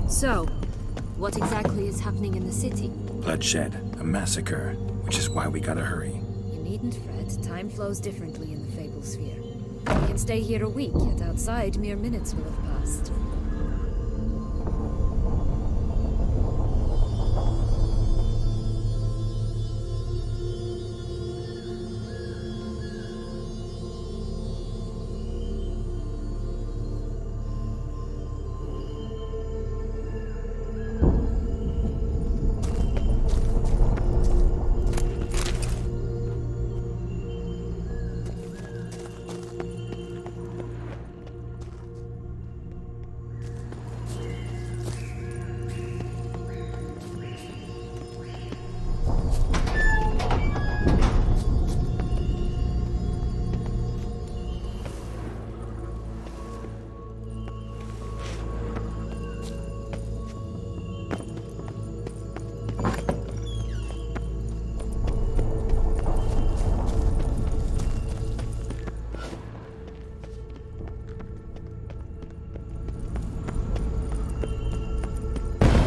So, what exactly is happening in the city? Bloodshed, a massacre, which is why we gotta hurry. You needn't fret. Time flows differently in the Fable Sphere. We can stay here a week, yet outside mere minutes will have passed.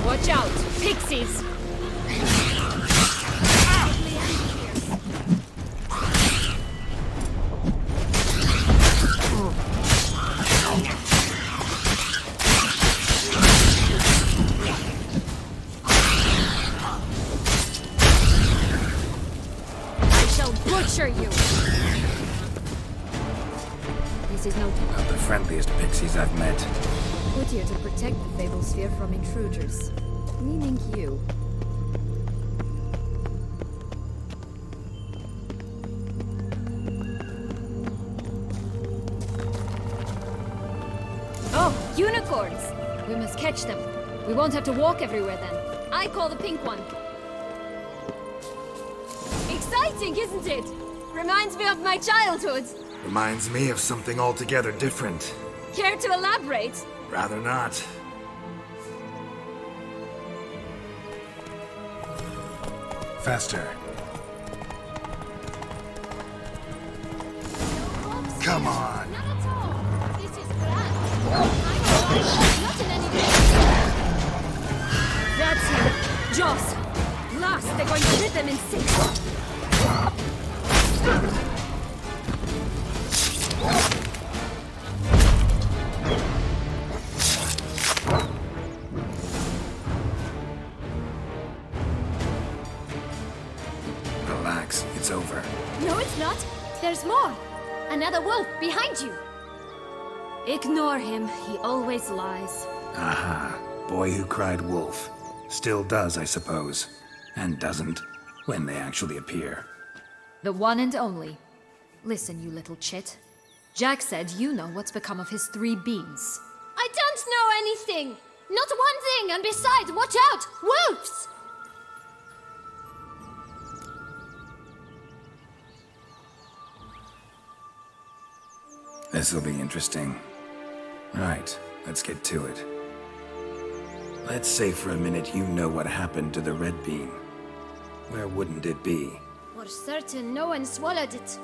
Watch out! Pixies! I shall butcher you! This is no Not the friendliest pixies I've met. put here to protect the Fable Sphere from intruders. Meaning you. Oh, unicorns! We must catch them. We won't have to walk everywhere then. I call the pink one. Exciting, isn't it? Reminds me of my childhood. Reminds me of something altogether different. Care to elaborate? Rather not. Faster. Come on. Not at all. This is grand. I'm not in any danger. That's him. Joss. Blast. They're going to hit them in 6. Relax, it's over. No, it's not. There's more. Another wolf behind you. Ignore him. He always lies. Aha, boy who cried wolf. Still does, I suppose. And doesn't, when they actually appear. The one and only. Listen, you little chit. Jack said you know what's become of his 3 beans. I don't know anything! Not one thing, and besides, watch out! Wolves! This'll be interesting. Right, let's get to it. Let's say for a minute you know what happened to the red bean. Where wouldn't it be? For certain, no one swallowed it.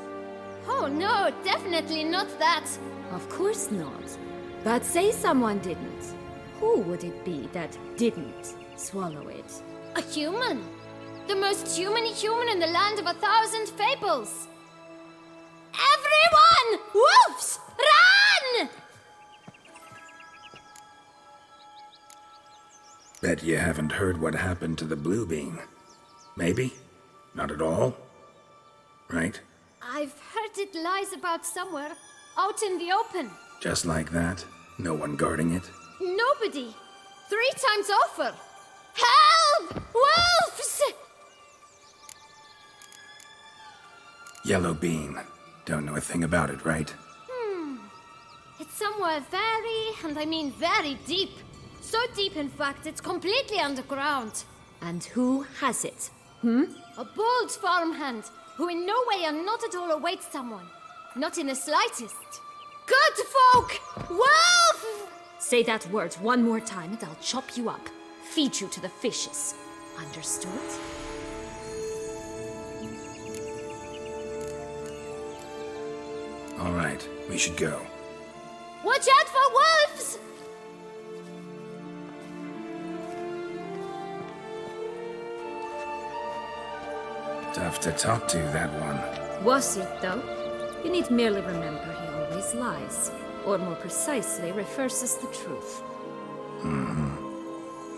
Oh no, definitely not that. Of course not. But say someone didn't. Who would it be that didn't swallow it? A human. The most human in the land of 1,000 fables. Everyone! Wolves! Run! Bet you haven't heard what happened to the blue bean. Maybe? Not at all? Right? I've heard it lies about somewhere, out in the open. Just like that? No one guarding it? Nobody. 3 times over. Help! Wolves! Yellow bean. Don't know a thing about it, right? It's somewhere very, and I mean very deep. So deep, in fact, it's completely underground. And who has it? A bold farmhand, who in no way and not at all awaits someone. Not in the slightest. Good folk! Wolf! Say that word one more time and I'll chop you up. Feed you to the fishes. Understood? All right, we should go. Watch out for wolves! Tough to talk to, that one. Was it, though? You need merely remember he always lies. Or more precisely, reverses the truth.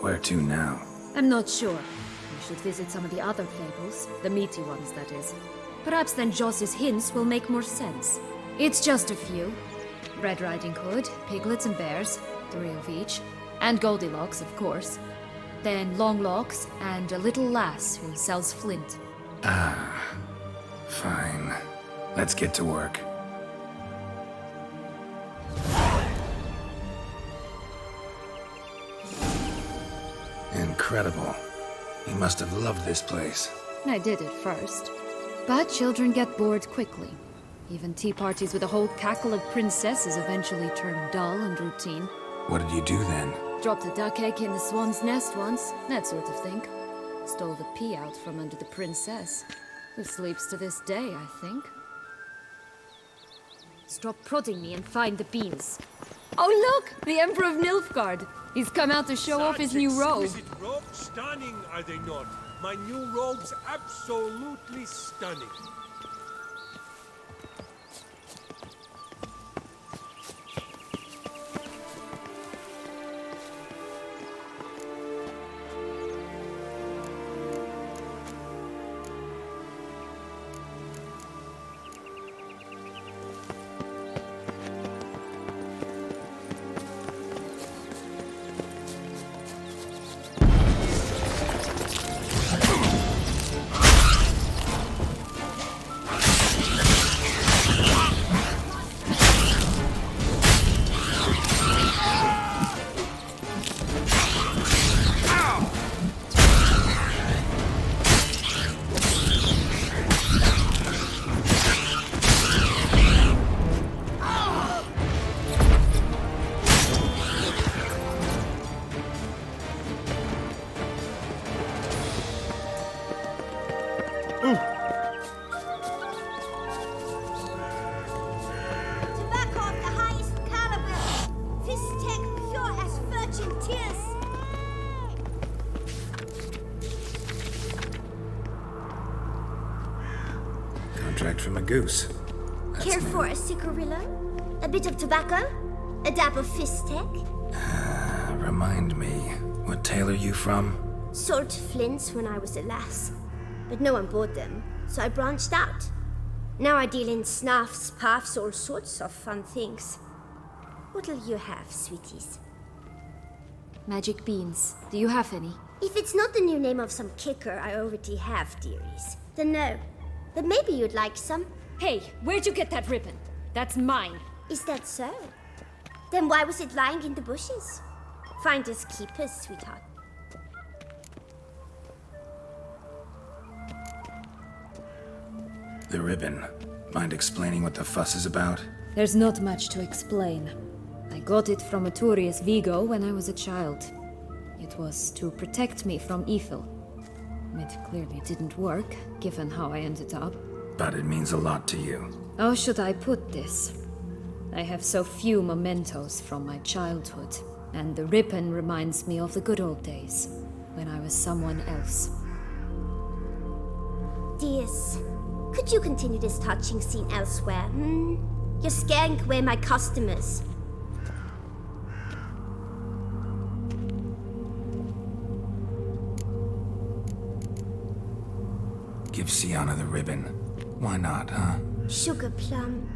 Where to now? I'm not sure. We should visit some of the other fables. The meaty ones, that is. Perhaps then Joss's hints will make more sense. It's just a few. Red Riding Hood, piglets and bears, 3 of each. And Goldilocks, of course. Then Longlocks, and a little lass who sells flint. Fine. Let's get to work. Incredible. You must have loved this place. I did at first. But children get bored quickly. Even tea parties with a whole cackle of princesses eventually turn dull and routine. What did you do then? Dropped a duck egg in the swan's nest once, that sort of thing. Stole the pea out from under the princess, who sleeps to this day, I think. Stop prodding me and find the beans. Oh look! The Emperor of Nilfgaard! He's come out to show off his new robe. Exquisite robes, stunning, are they not? My new robes, absolutely stunning. Tobacco of the highest caliber. Fistech pure as virgin tears. Contract from a goose. That's Care new. for a cigarillo? A bit of tobacco? A dab of Fistech? Remind me, what tale are you from? Sold flints when I was a lass. But no one bought them, so I branched out. Now I deal in snuffs, puffs, all sorts of fun things. What'll you have, sweeties? Magic beans. Do you have any? If it's not the new name of some kicker I already have, dearies, then no. But maybe you'd like some. Hey, where'd you get that ribbon? That's mine. Is that so? Then why was it lying in the bushes? Finders keepers, sweetheart. The ribbon. Mind explaining what the fuss is about? There's not much to explain. I got it from Aturius Vigo when I was a child. It was to protect me from evil. It clearly didn't work, given how I ended up. But it means a lot to you. How should I put this? I have so few mementos from my childhood, and the ribbon reminds me of the good old days, when I was someone else. Dears, could you continue this touching scene elsewhere, hmm? You're scaring away my customers. Give Sienna the ribbon. Why not, huh? Sugar plum.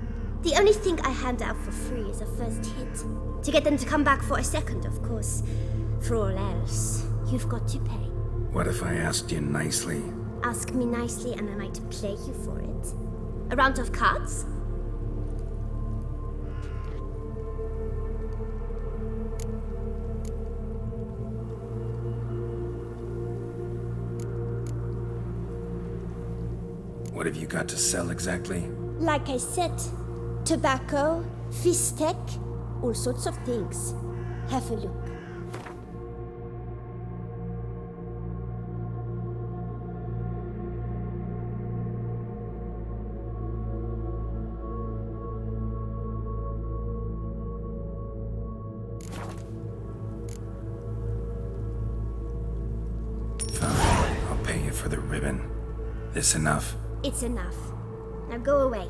The only thing I hand out for free is a first hit. To get them to come back for a second, of course. For all else, you've got to pay. What if I asked you nicely? Ask me nicely and I might play you for it. A round of cards? What have you got to sell exactly? Like I said, tobacco, Fistech, all sorts of things. Have a look. Fine, I'll pay you for the ribbon. This enough? It's enough. Now go away.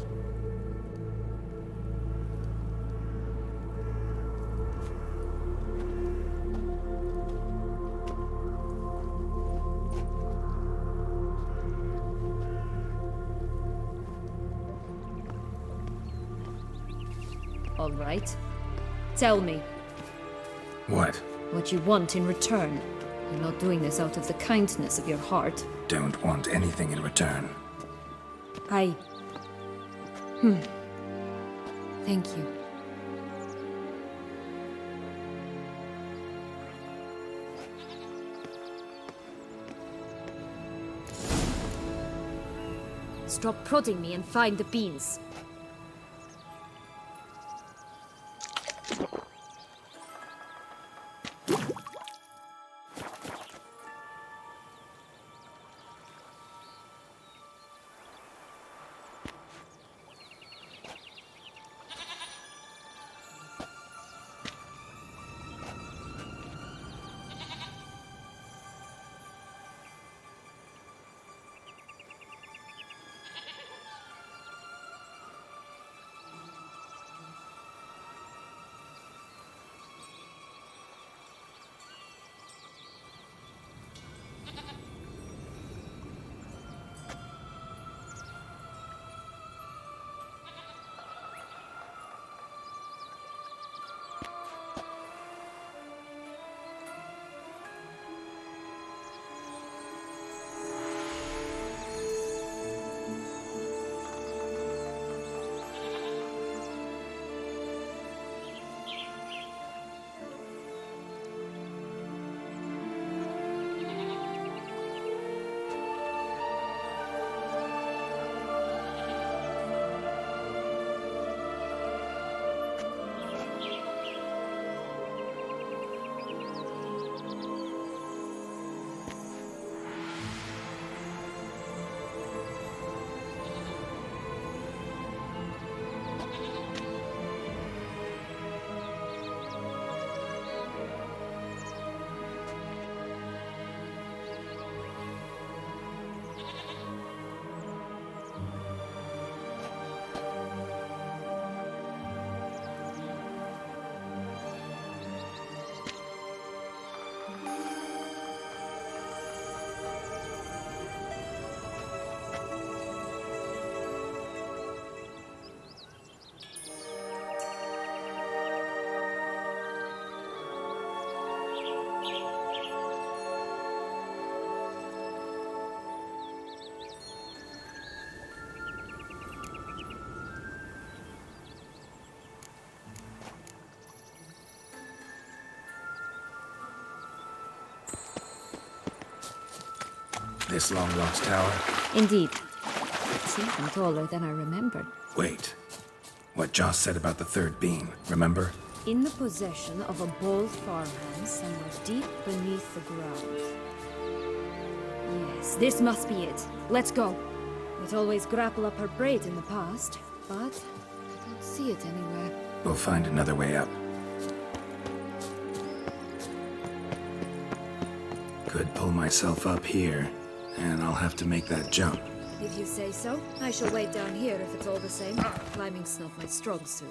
All right. Tell me What? what you want in return. You're not doing this out of the kindness of your heart. Don't want anything in return. I... Thank you. Stop prodding me and find the beans. This long-lost tower? Indeed. It's even taller than I remembered. Wait. What Joss said about the third beam, remember? In the possession of a bold farmhand somewhere deep beneath the ground. Yes, this must be it. Let's go. We'd always grapple up her braid in the past, but I don't see it anywhere. We'll find another way up. Could pull myself up here, and I'll have to make that jump. If you say so, I shall wait down here if it's all the same. Climbing's not my strong suit.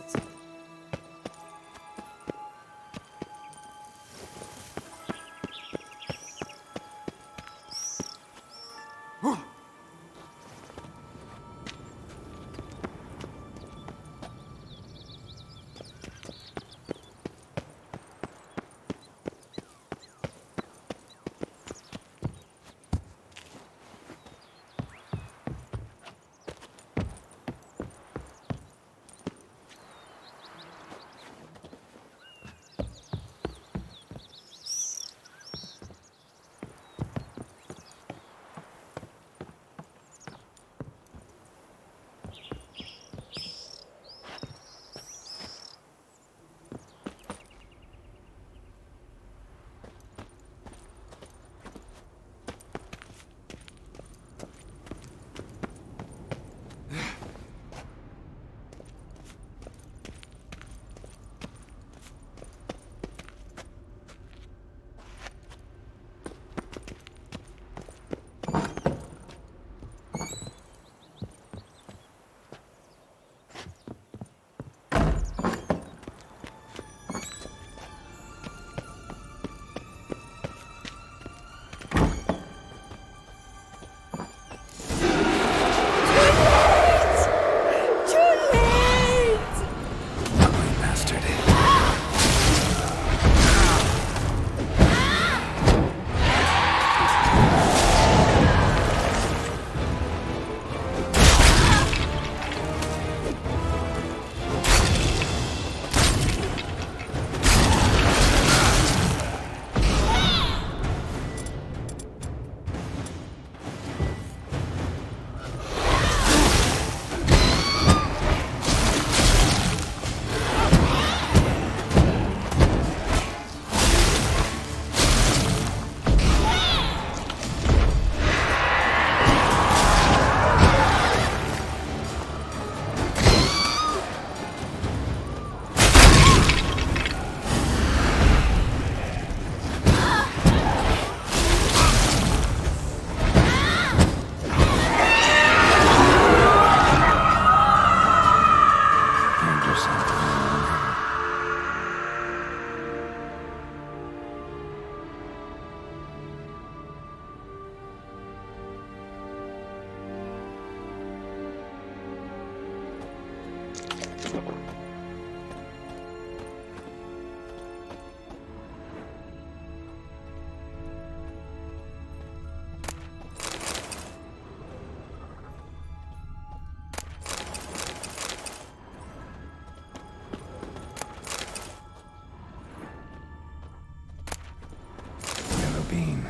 bean.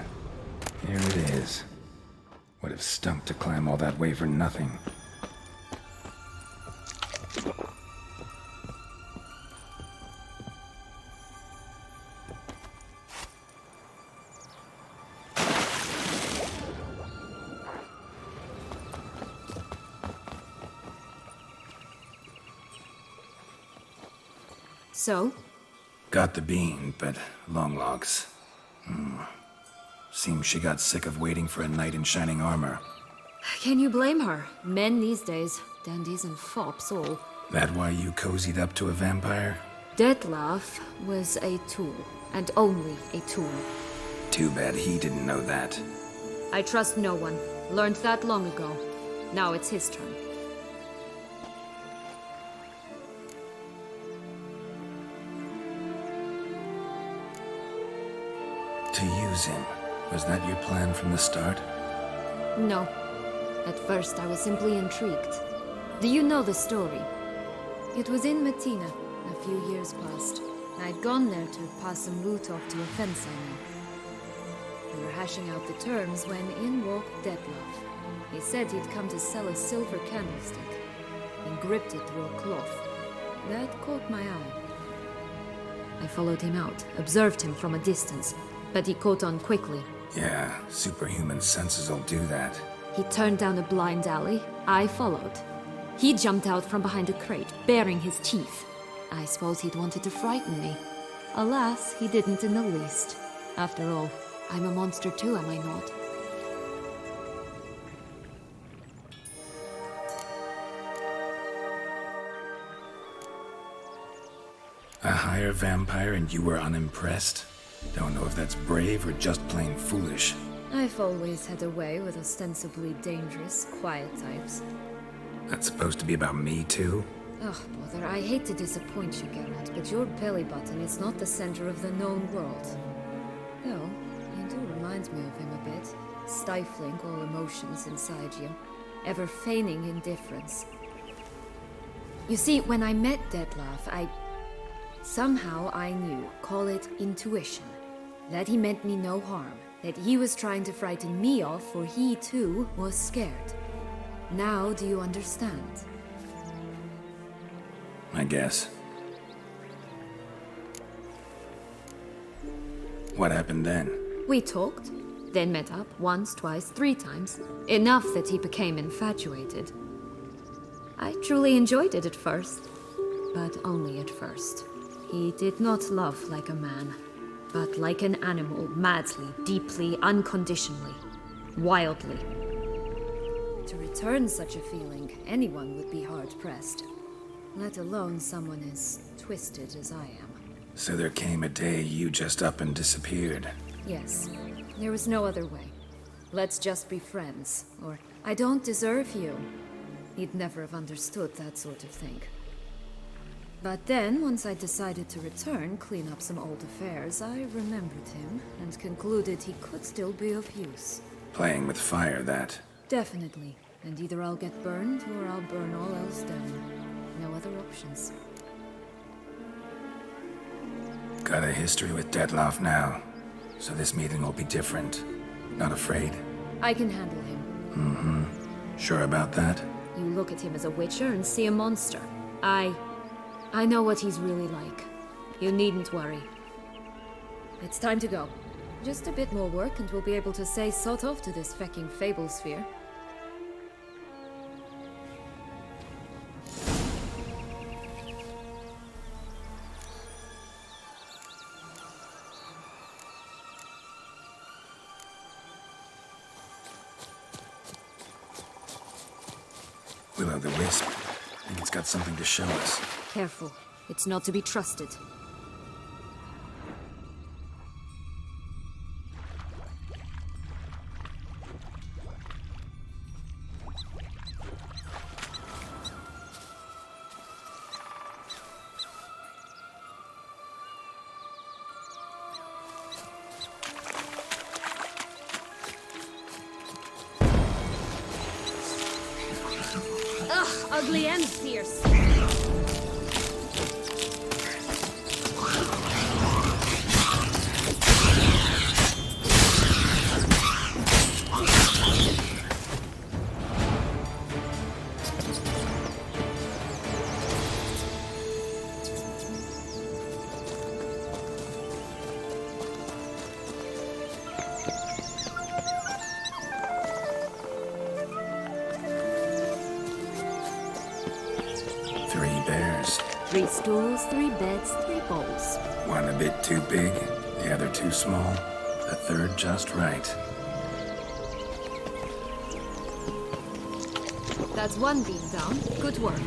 Here it is. Would have stunk to climb all that way for nothing. So? Got the bean, but long logs. Seems she got sick of waiting for a knight in shining armor. Can you blame her? Men these days, dandies and fops all. That why you cozied up to a vampire? Dettlaff was a tool, and only a tool. Too bad he didn't know that. I trust no one. Learned that long ago. Now it's his turn. To use him. Was that your plan from the start? No. At first, I was simply intrigued. Do you know the story? It was in Metina, a few years past. I'd gone there to pass some loot off to a fence I knew. We were hashing out the terms when in walked Dettlaff. He said he'd come to sell a silver candlestick, and gripped it through a cloth. That caught my eye. I followed him out, observed him from a distance, but he caught on quickly. Yeah, superhuman senses will do that. He turned down a blind alley. I followed. He jumped out from behind a crate, baring his teeth. I suppose he'd wanted to frighten me. Alas, he didn't in the least. After all, I'm a monster too, am I not? A higher vampire and you were unimpressed? Don't know if that's brave or just plain foolish. I've always had a way with ostensibly dangerous, quiet types. That's supposed to be about me too? Ugh, bother, I hate to disappoint you, Geralt, but your belly button is not the center of the known world. Though, you do remind me of him a bit, stifling all emotions inside you, ever feigning indifference. You see, when I met Dettlaff, somehow I knew, call it intuition, that he meant me no harm, that he was trying to frighten me off, for he too was scared. Now do you understand? I guess. What happened then? We talked, then met up once, twice, 3 times. Enough that he became infatuated. I truly enjoyed it at first, but only at first. He did not love like a man, but like an animal, madly, deeply, unconditionally, wildly. To return such a feeling, anyone would be hard-pressed, let alone someone as twisted as I am. So there came a day you just up and disappeared. Yes, there was no other way. Let's just be friends, or I don't deserve you. He'd never have understood that sort of thing. But then, once I decided to return, clean up some old affairs, I remembered him and concluded he could still be of use. Playing with fire, that. Definitely. And either I'll get burned or I'll burn all else down. No other options. Got a history with Dettlaff now, so this meeting will be different. Not afraid? I can handle him. Sure about that? You look at him as a witcher and see a monster. I know what he's really like. You needn't worry. It's time to go. Just a bit more work and we'll be able to say sod off to this fecking fable sphere. Will-o'-the-wisp. I think it's got something to show us. Careful. It's not to be trusted. Ugh, ugly and fierce. 3 stools, 3 beds, 3 bowls. One a bit too big, the other too small, the third just right. That's 1 beam down. Good work.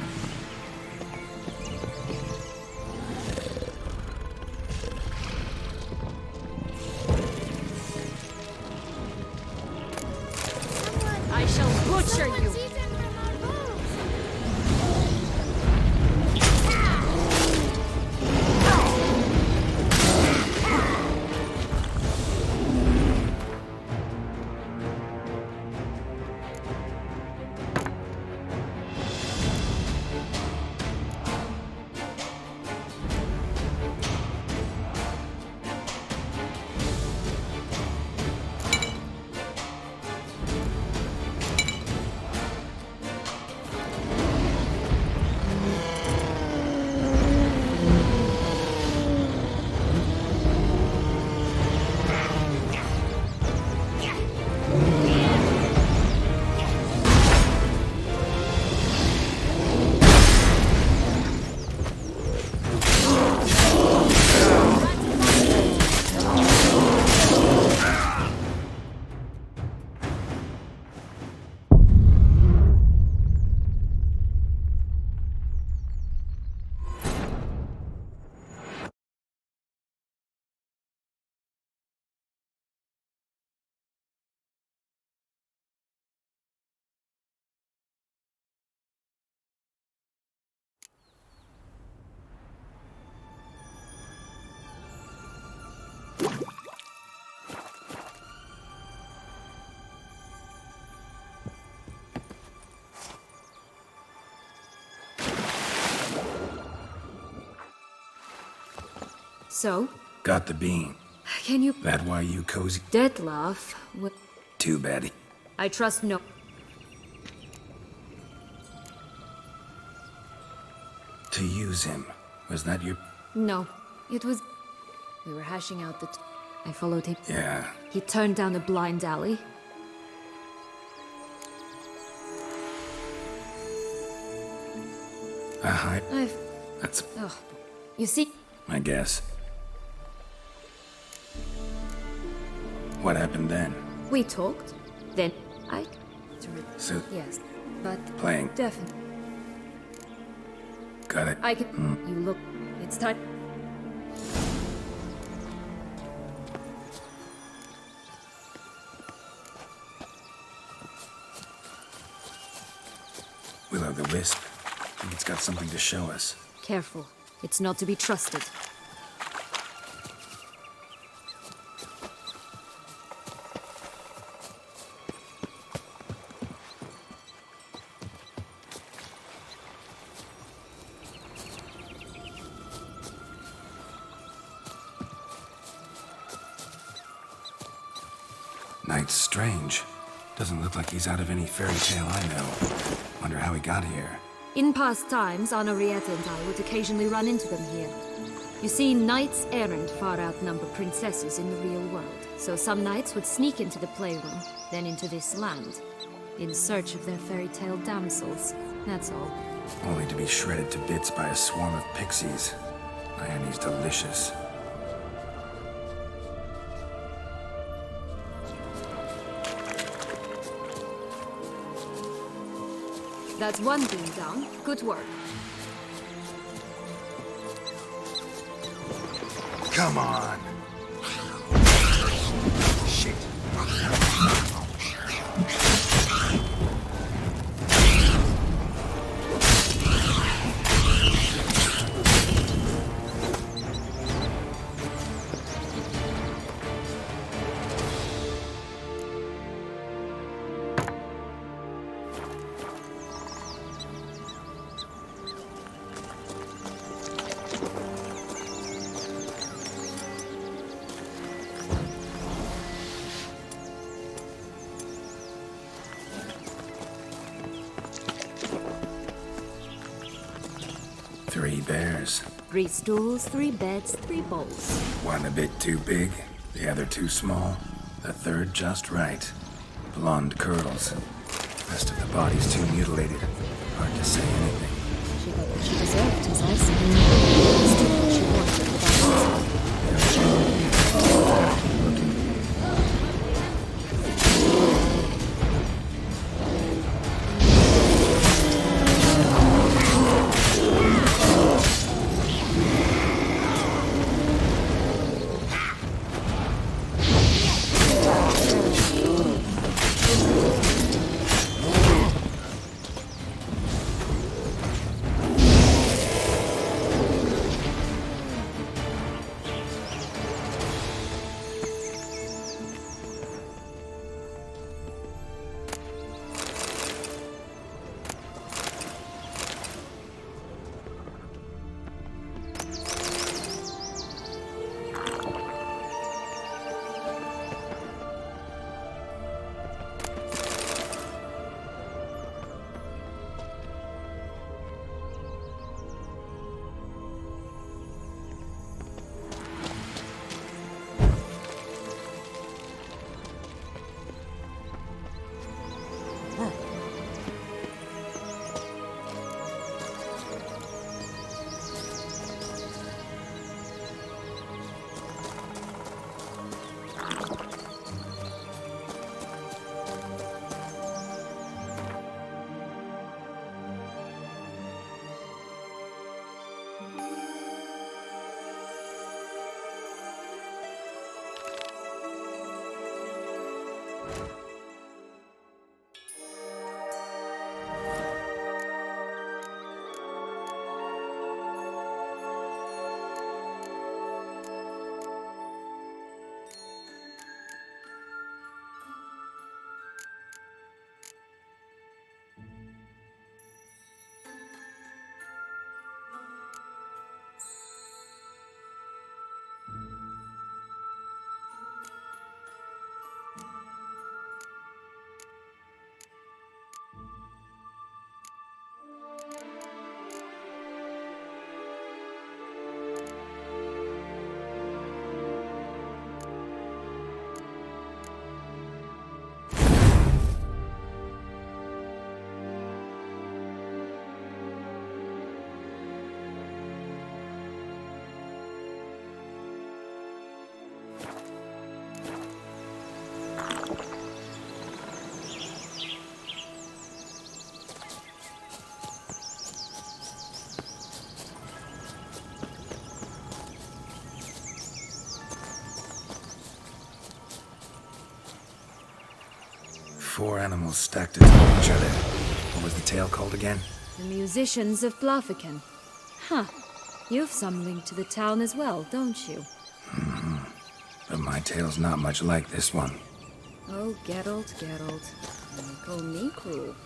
I shall butcher you! Someone's eaten from our bowls. So, Got the bean. can you... That why you cozy? Dettlaff? What? Too bad. I trust no... To use him. Was that your... No. It was... We were hashing out the... I followed him. Yeah. He turned down a blind alley. I've... That's... Oh. You see... I guess. What happened then? We talked. Then I... So, Yes. But... playing. Definitely. Got it. I can... You look... It's time... Will-o'-the-wisp. Think it's got something to show us. Careful. It's not to be trusted. Knight's strange. Doesn't look like he's out of any fairy tale I know. Wonder how he got here. In past times, Anarietta and I would occasionally run into them here. You see, knights errant far outnumber princesses in the real world. So some knights would sneak into the playroom, then into this land, in search of their fairy tale damsels. That's all. Only to be shredded to bits by a swarm of pixies. Irony's delicious. That's 1 beam down. Good work. Come on. Shit. Three bears. 3 stools, 3 beds, 3 bowls. One a bit too big, the other too small, the third just right. Blonde curls. Rest of the body's too mutilated. Hard to say anything. She Whether she deserved his eyesight. Still what she wanted without it. Four animals stacked atop each other. What was the tale called again? The musicians of Blaviken. Huh. You've some link to the town as well, don't you? But my tale's not much like this one. Oh, Geralt, Geralt. Don't call me cruel.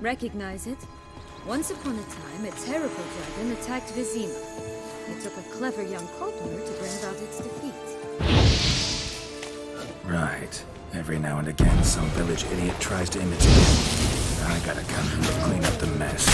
Recognize it? Once upon a time, a terrible dragon attacked Vizima. It took a clever young cobbler to bring about its defeat. Right. Every now and again, some village idiot tries to imitate it. I gotta come in to clean up the mess.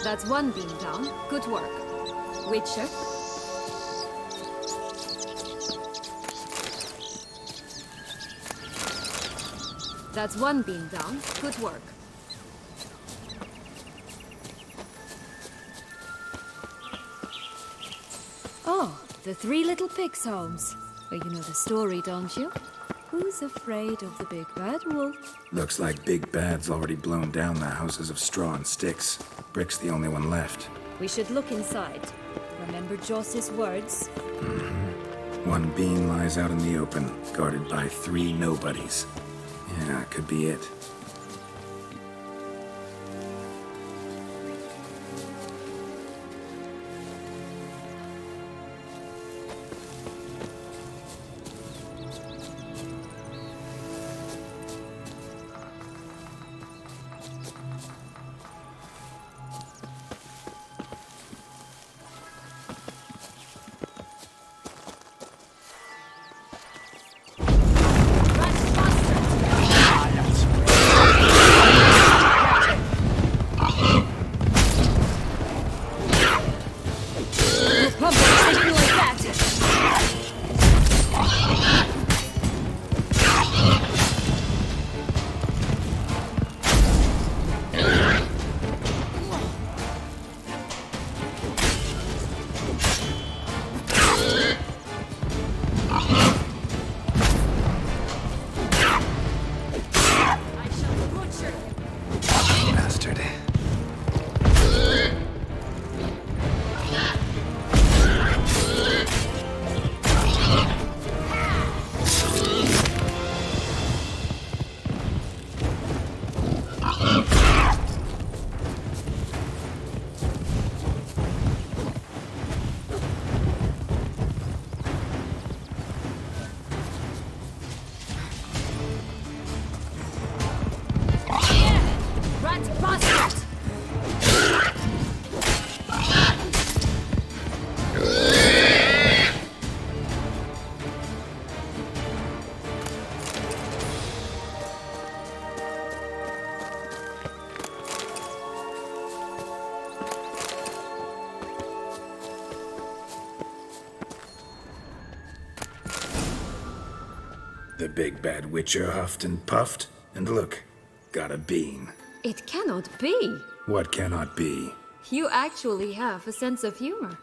That's one beam down. Good work. Witcher. That's one beam down. Good work. Oh, the three little pigs' homes. Well, you know the story, don't you? Who's afraid of the big bad wolf? Looks like Big Bad's already blown down the houses of straw and sticks. Brick's the only one left. We should look inside. Remember Joss's words? One being lies out in the open, guarded by 3 nobodies. Yeah, could be it. Bastard. Rat bastard! The big bad witcher huffed and puffed, and look, got a bean. It cannot be. What cannot be? You actually have a sense of humor.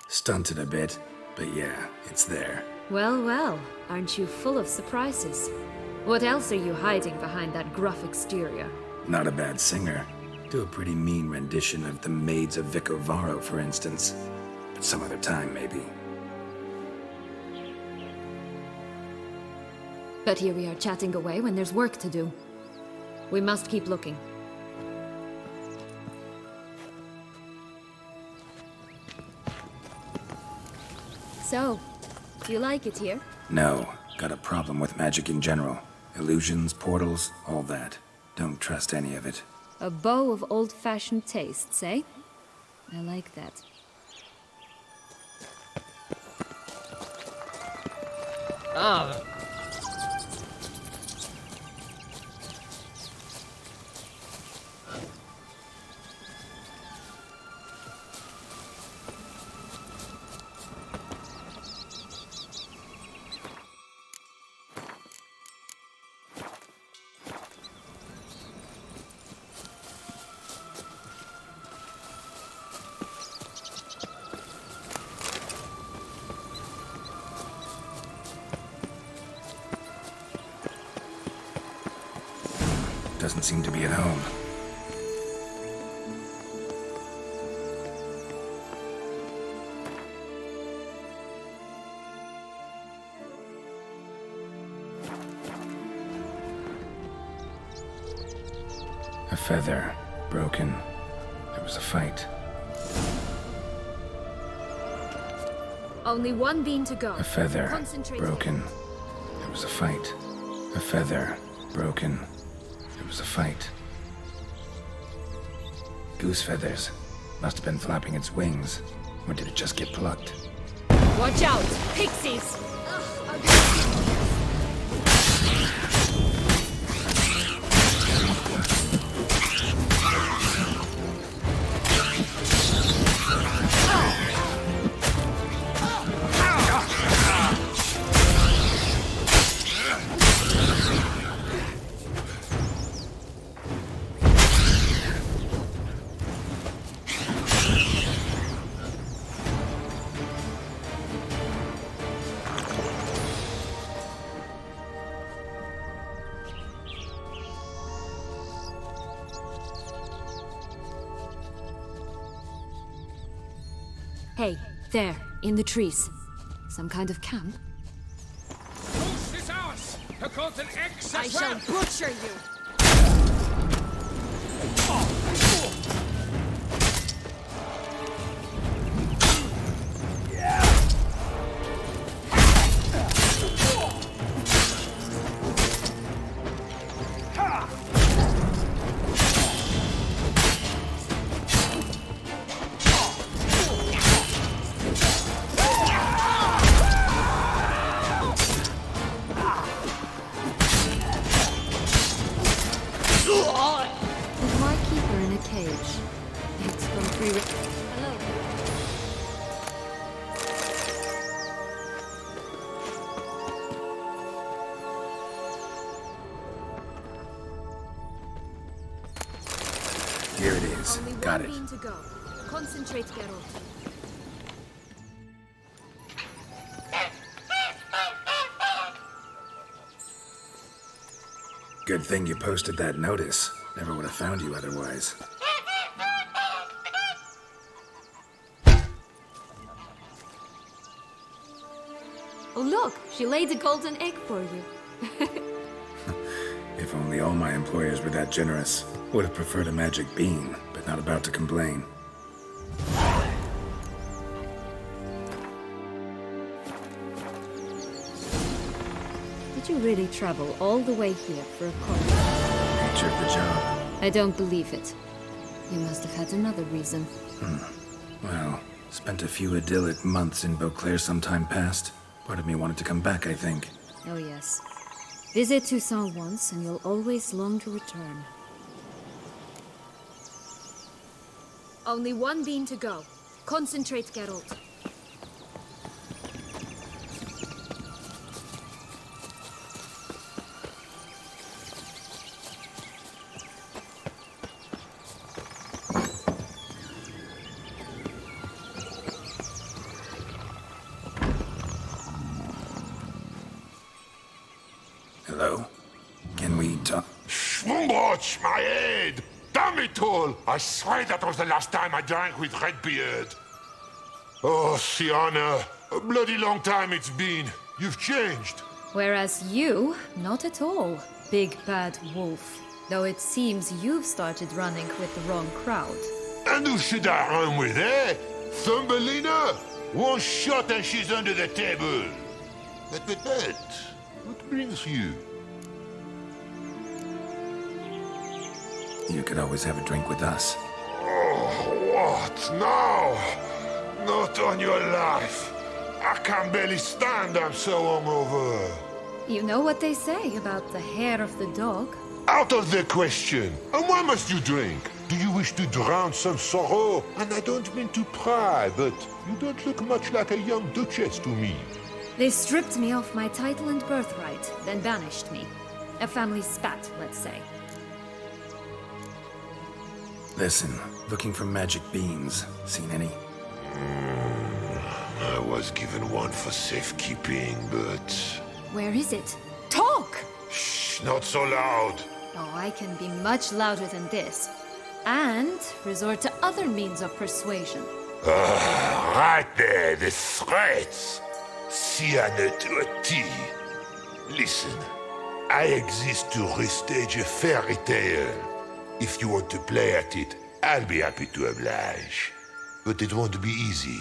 Stunted a bit, but yeah, it's there. Well, well, aren't you full of surprises? What else are you hiding behind that gruff exterior? Not a bad singer. Do a pretty mean rendition of The Maids of Vicovaro, for instance. But some other time, maybe. But here we are chatting away when there's work to do. We must keep looking. So, do you like it here? No, got a problem with magic in general. Illusions, portals, all that. Don't trust any of it. A bow of old-fashioned tastes, eh? I like that. Ah. Doesn't seem to be at home. A feather, broken. There was a fight. Only one bean to go. A feather, Concentrate. broken. There was a fight. A feather, broken. There was a fight. Goose feathers. Must have been flapping its wings. Or did it just get plucked? Watch out! Pixies! Hey, there, in the trees. Some kind of camp? Push is ours! A golden X I as shall well! butcher you! If I keep her in a cage, it's from Hello. Here it is. Only Got one it. bean to go. Concentrate, Geralt. Good thing you posted that notice. Never would have found you otherwise. Oh look, she laid a golden egg for you. If only all my employers were that generous. Would have preferred a magic bean, but not about to complain. Did you really travel all the way here for a call? Nature of the job. I don't believe it. You must have had another reason. Well, spent a few idyllic months in Beauclair some time past. Part of me wanted to come back, I think. Oh yes. Visit Toussaint once and you'll always long to return. Only one bean to go. Concentrate, Geralt. Hello? Can we talk? Schwumbroch, my head! Damn it all! I swear that was the last time I drank with Redbeard. Oh, Sienna, a bloody long time it's been. You've changed. Whereas you, not at all, big bad wolf. Though it seems you've started running with the wrong crowd. And who should I run with, eh? Thumbelina? One shot and she's under the table. But, what brings you? You could always have a drink with us. Oh, what now? Not on your life. I can barely stand, I'm so hungover. You know what they say about the hair of the dog? Out of the question. And why must you drink? Do you wish to drown some sorrow? And I don't mean to pry, but you don't look much like a young duchess to me. They stripped me of my title and birthright, then banished me. A family spat, let's say. Listen, looking for magic beans. Seen any? I was given one for safekeeping, but... Where is it? Talk! Shh, not so loud. Oh, I can be much louder than this. And resort to other means of persuasion. Right there, the threats. Sienna to a T. Listen, I exist to restage a fairy tale. If you want to play at it, I'll be happy to oblige. But it won't be easy.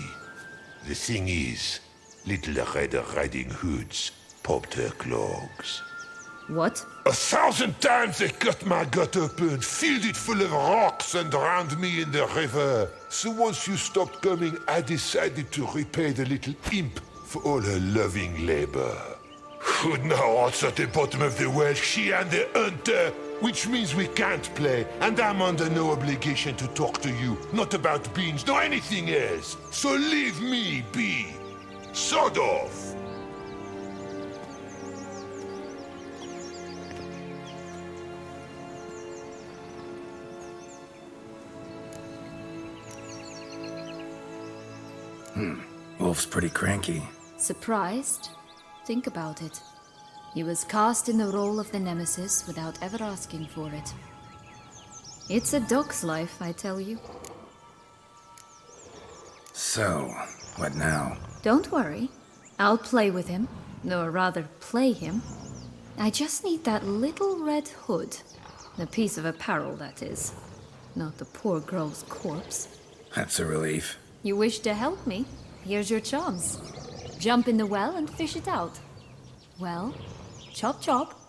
The thing is, Little Red Riding Hoods popped her clogs. What? 1,000 times they cut my gut open, filled it full of rocks and drowned me in the river. So once you stopped coming, I decided to repay the little imp for all her loving labor. Who now wants at the bottom of the well, she and the hunter, which means we can't play, and I'm under no obligation to talk to you, not about beans, nor anything else. So leave me be. Sod off. Wolf's pretty cranky. Surprised? Think about it. He was cast in the role of the Nemesis without ever asking for it. It's a dog's life, I tell you. So, what now? Don't worry. I'll play with him. Or rather, play him. I just need that little red hood. The piece of apparel, that is. Not the poor girl's corpse. That's a relief. You wish to help me? Here's your chance. Jump in the well and fish it out. Well, chop chop.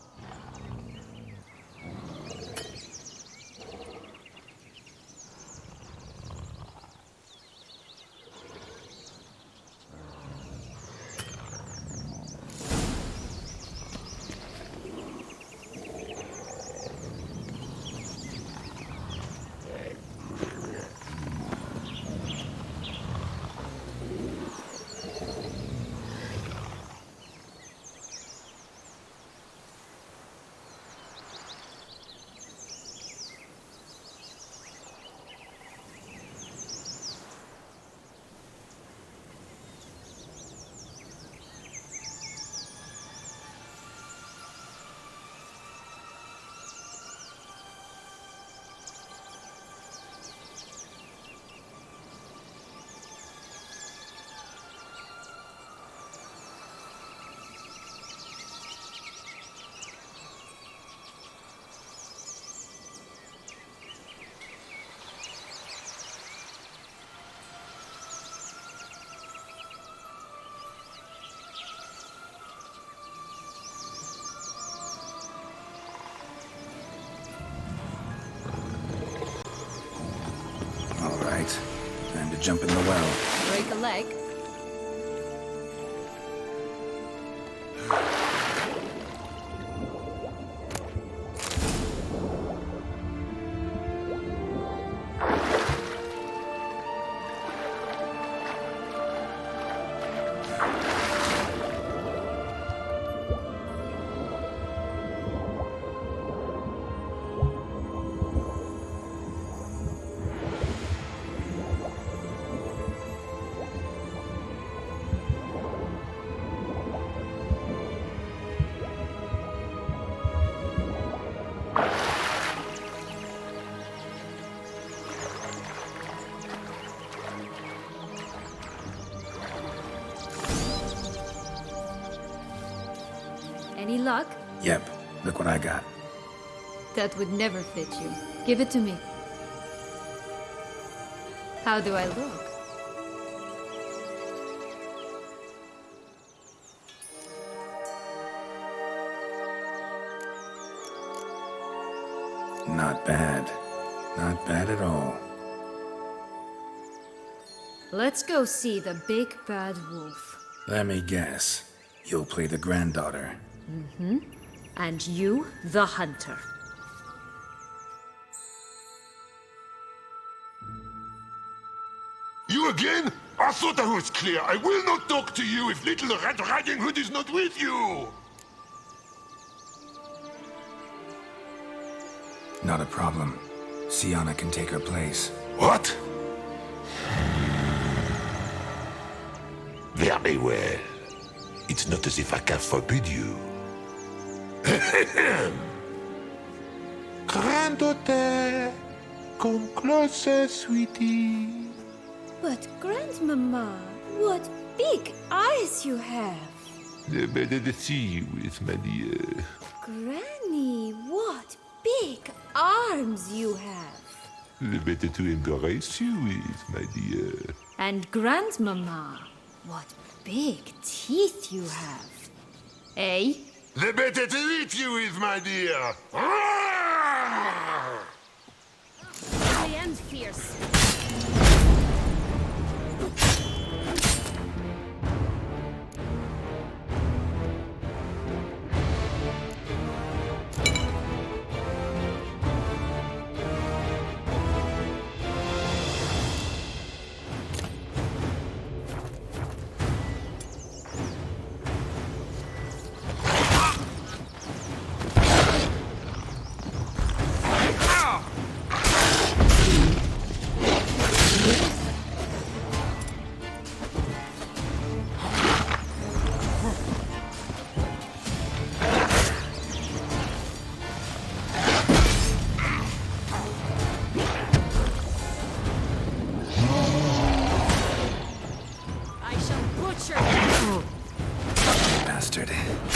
All right. Time to jump in the well. Break a leg. Any luck? Yep. Look what I got. That would never fit you. Give it to me. How do I look? Not bad. Not bad at all. Let's go see the big bad wolf. Let me guess. You'll play the granddaughter. And you, the hunter. You again? I thought I was clear. I will not talk to you if Little Red Riding Hood is not with you! Not a problem. Sienna can take her place. What? Very well. It's not as if I can forbid you. Granddaughter, come closer, sweetie. But Grandmama, what big eyes you have! The better to see you with, my dear. Granny, what big arms you have! The better to embrace you with, my dear. And Grandmama, what big teeth you have. Eh? The better to eat you with, my dear. Ugly and fierce. bastard.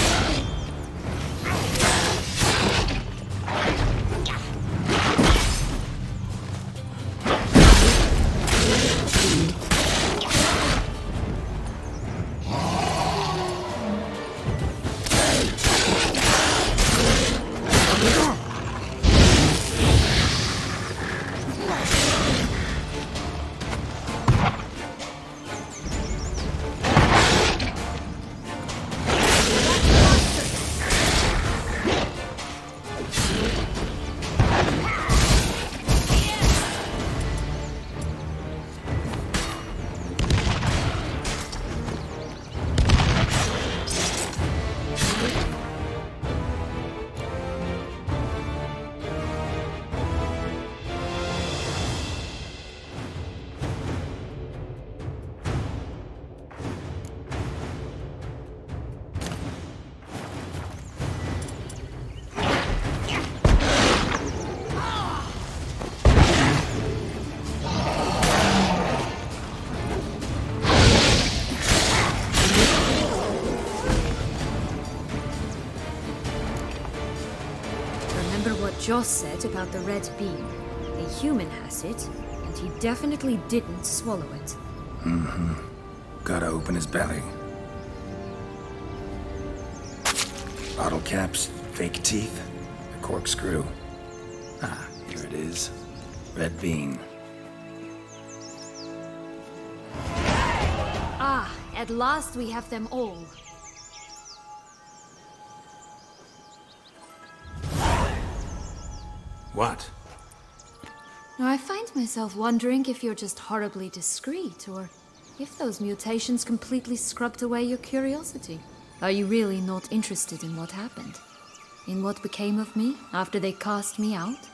Remember what Joss said about the red beam? A human has it, and he definitely didn't swallow it. Gotta open his belly. Bottle caps, fake teeth, a corkscrew. Ah, here it is. Red bean. Ah, at last we have them all. What? Now, I find myself wondering if you're just horribly discreet, or if those mutations completely scrubbed away your curiosity. Are you really not interested in what happened? In what became of me after they cast me out?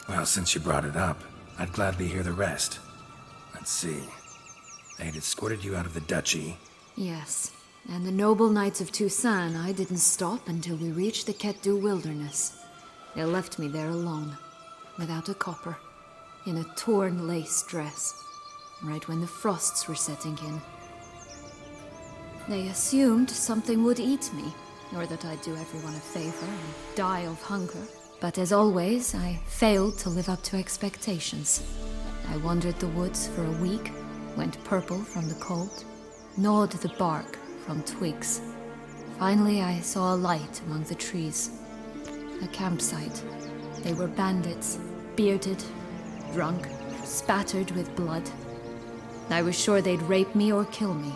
Well, since you brought it up, I'd gladly hear the rest. Let's see. They'd escorted you out of the duchy. Yes, and the noble knights of Toussaint, I didn't stop until we reached the Ketdu wilderness. They left me there alone, without a copper, in a torn lace dress, right when the frosts were setting in. They assumed something would eat me, or that I'd do everyone a favor and die of hunger. But as always, I failed to live up to expectations. I wandered the woods for a week, went purple from the cold, gnawed the bark from twigs. Finally, I saw a light among the trees. A campsite. They were bandits, bearded, drunk, spattered with blood. I was sure they'd rape me or kill me,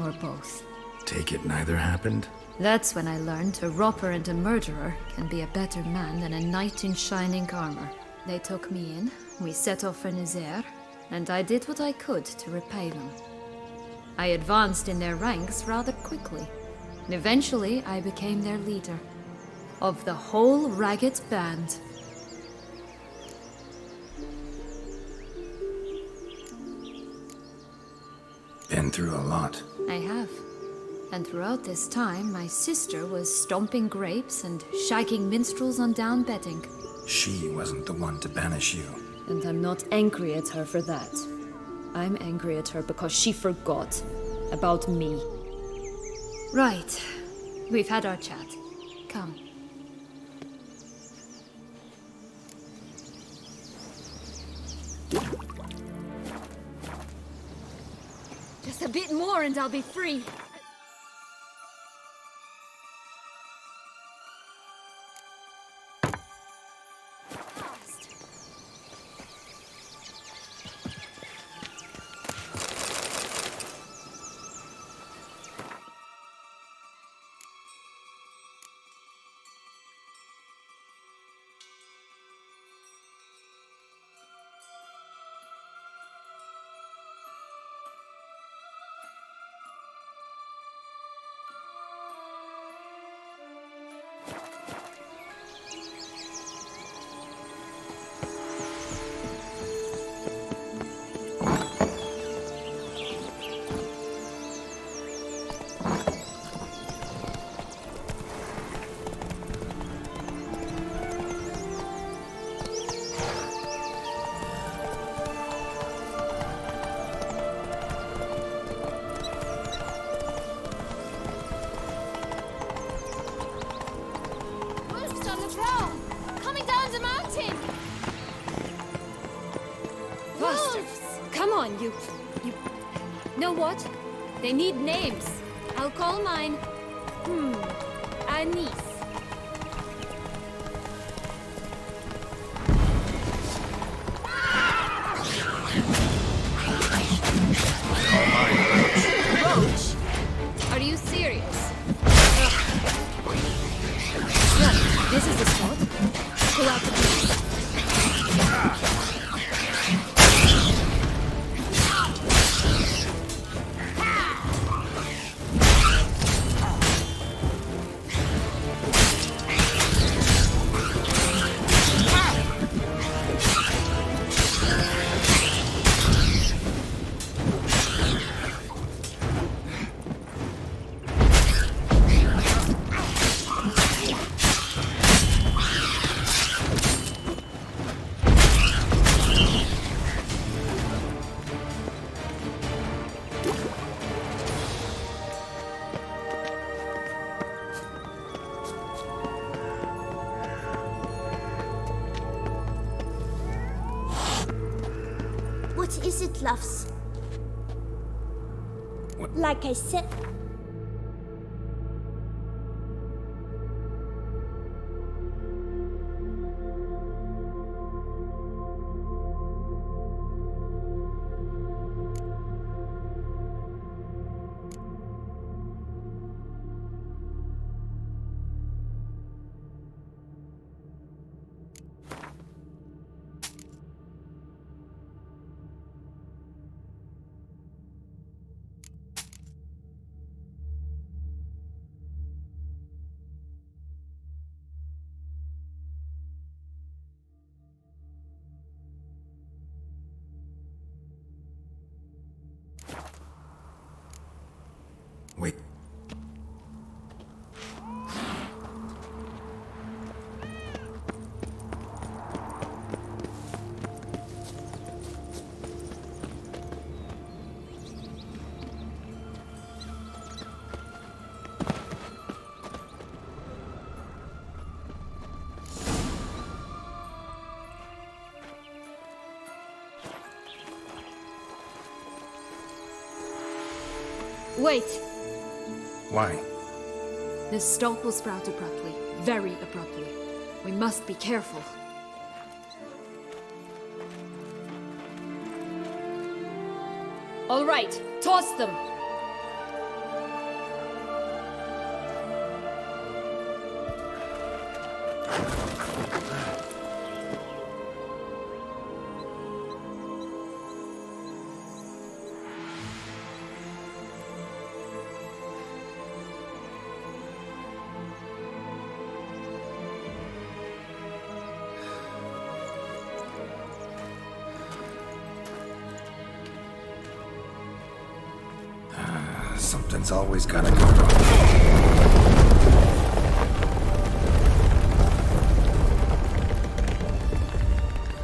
or both. Take it neither happened? That's when I learned a robber and a murderer can be a better man than a knight in shining armor. They took me in, we set off for Nazaire, and I did what I could to repay them. I advanced in their ranks rather quickly. And eventually, I became their leader. Of the whole ragged band. Been through a lot. I have. And throughout this time, my sister was stomping grapes and shagging minstrels on down bedding. She wasn't the one to banish you. And I'm not angry at her for that. I'm angry at her because she forgot about me. Right. We've had our chat. Come. Just a bit more and I'll be free. on, you... Know what? They need names. I'll call mine... Anise. Roach? Are you serious? Right, this is the spot. Pull out the beast. What is it, loves? What? Like I said... Wait. Wait! Why? This stalk will sprout abruptly. Very abruptly. We must be careful. All right, toss them! Something's always gotta go wrong.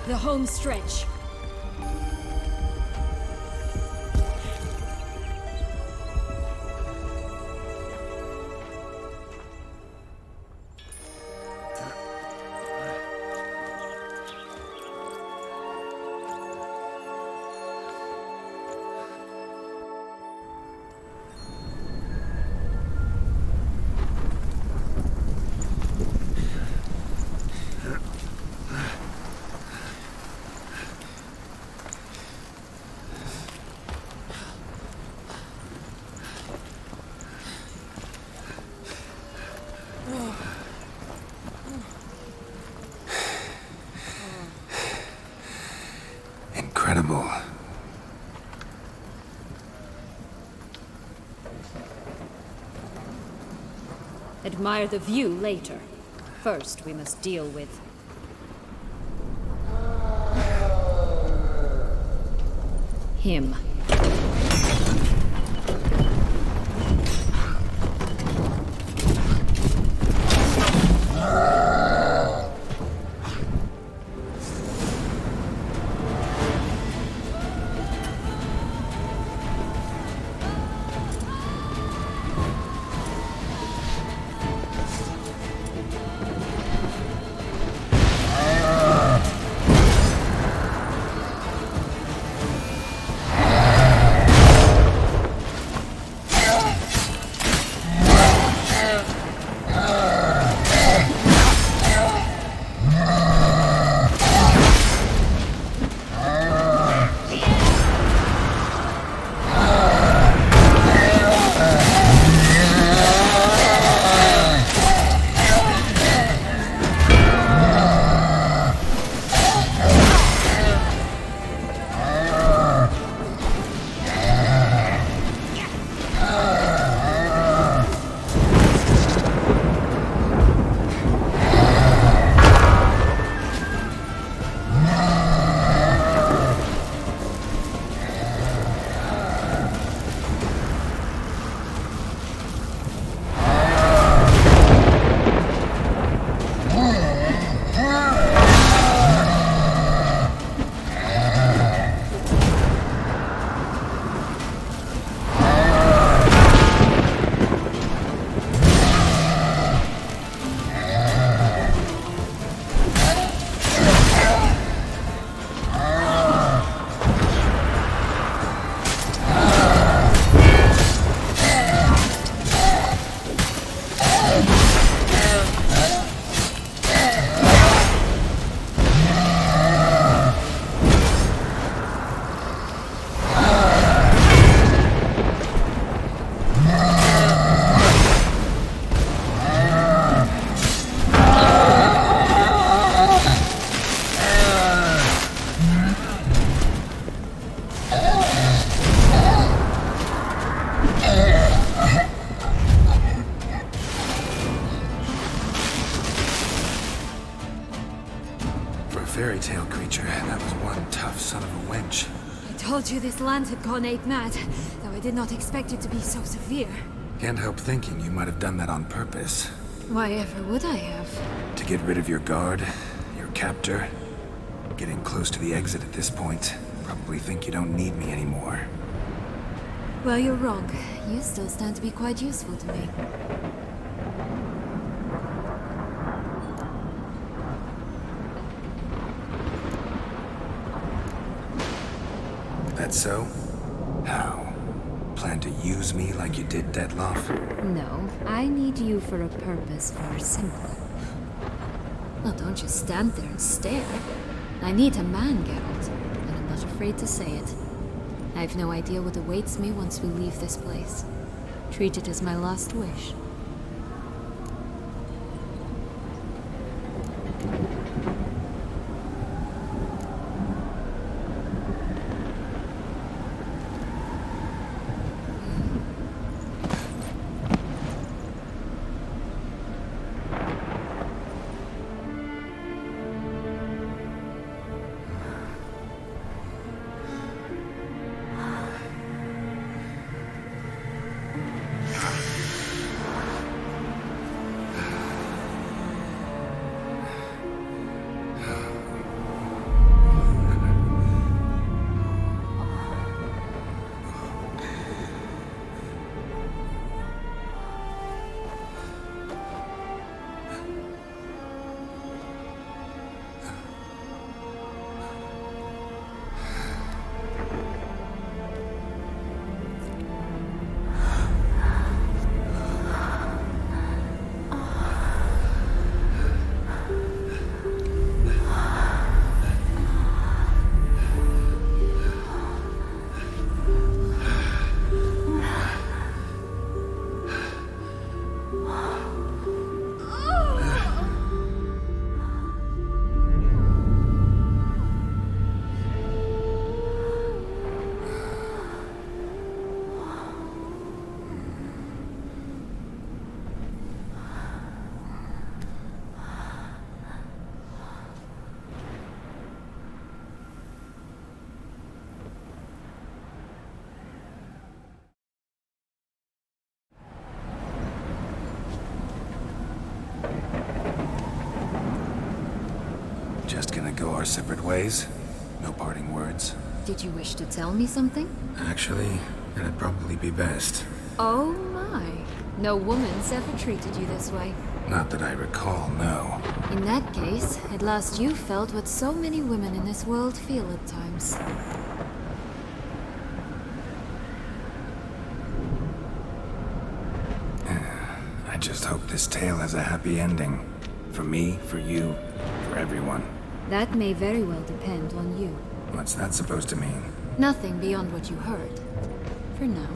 The home stretch. Incredible. Admire the view later. First, we must deal with... him. For a fairy tale creature, that was one tough son of a wench. I told you this land had gone ape mad, though I did not expect it to be so severe. Can't help thinking you might have done that on purpose. Why ever would I have? To get rid of your guard, your captor. Getting close to the exit at this point. Probably think you don't need me anymore. Well, you're wrong. You still stand to be quite useful to me. That so? How? Plan to use me like you did Detloff? No, I need you for a purpose far simpler. Well, don't just stand there and stare. I need a man, Geralt, and I'm not afraid to say it. I've no idea what awaits me once we leave this place. Treat it as my last wish. Just gonna go our separate ways? No parting words? Did you wish to tell me something? Actually, that'd probably be best. Oh my. No woman's ever treated you this way. Not that I recall, no. In that case, at last you felt what so many women in this world feel at times. I just hope this tale has a happy ending. For me, for you, for everyone. That may very well depend on you. What's that supposed to mean? Nothing beyond what you heard. For now.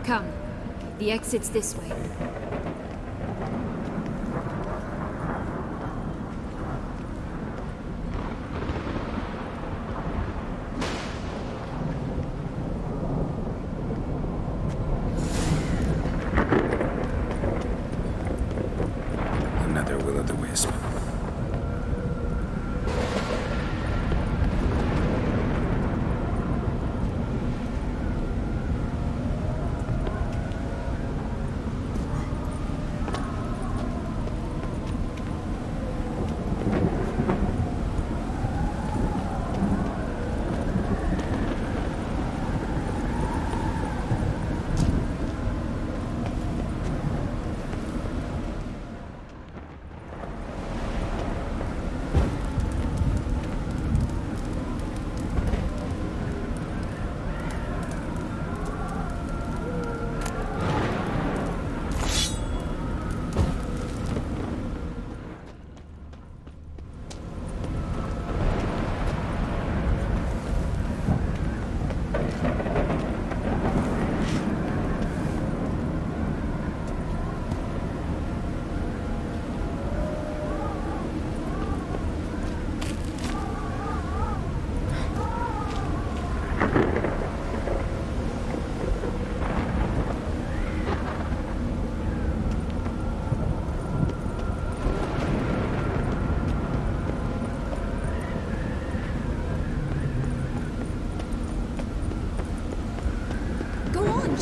Come. The exit's this way. Another will-o'-the-wisp.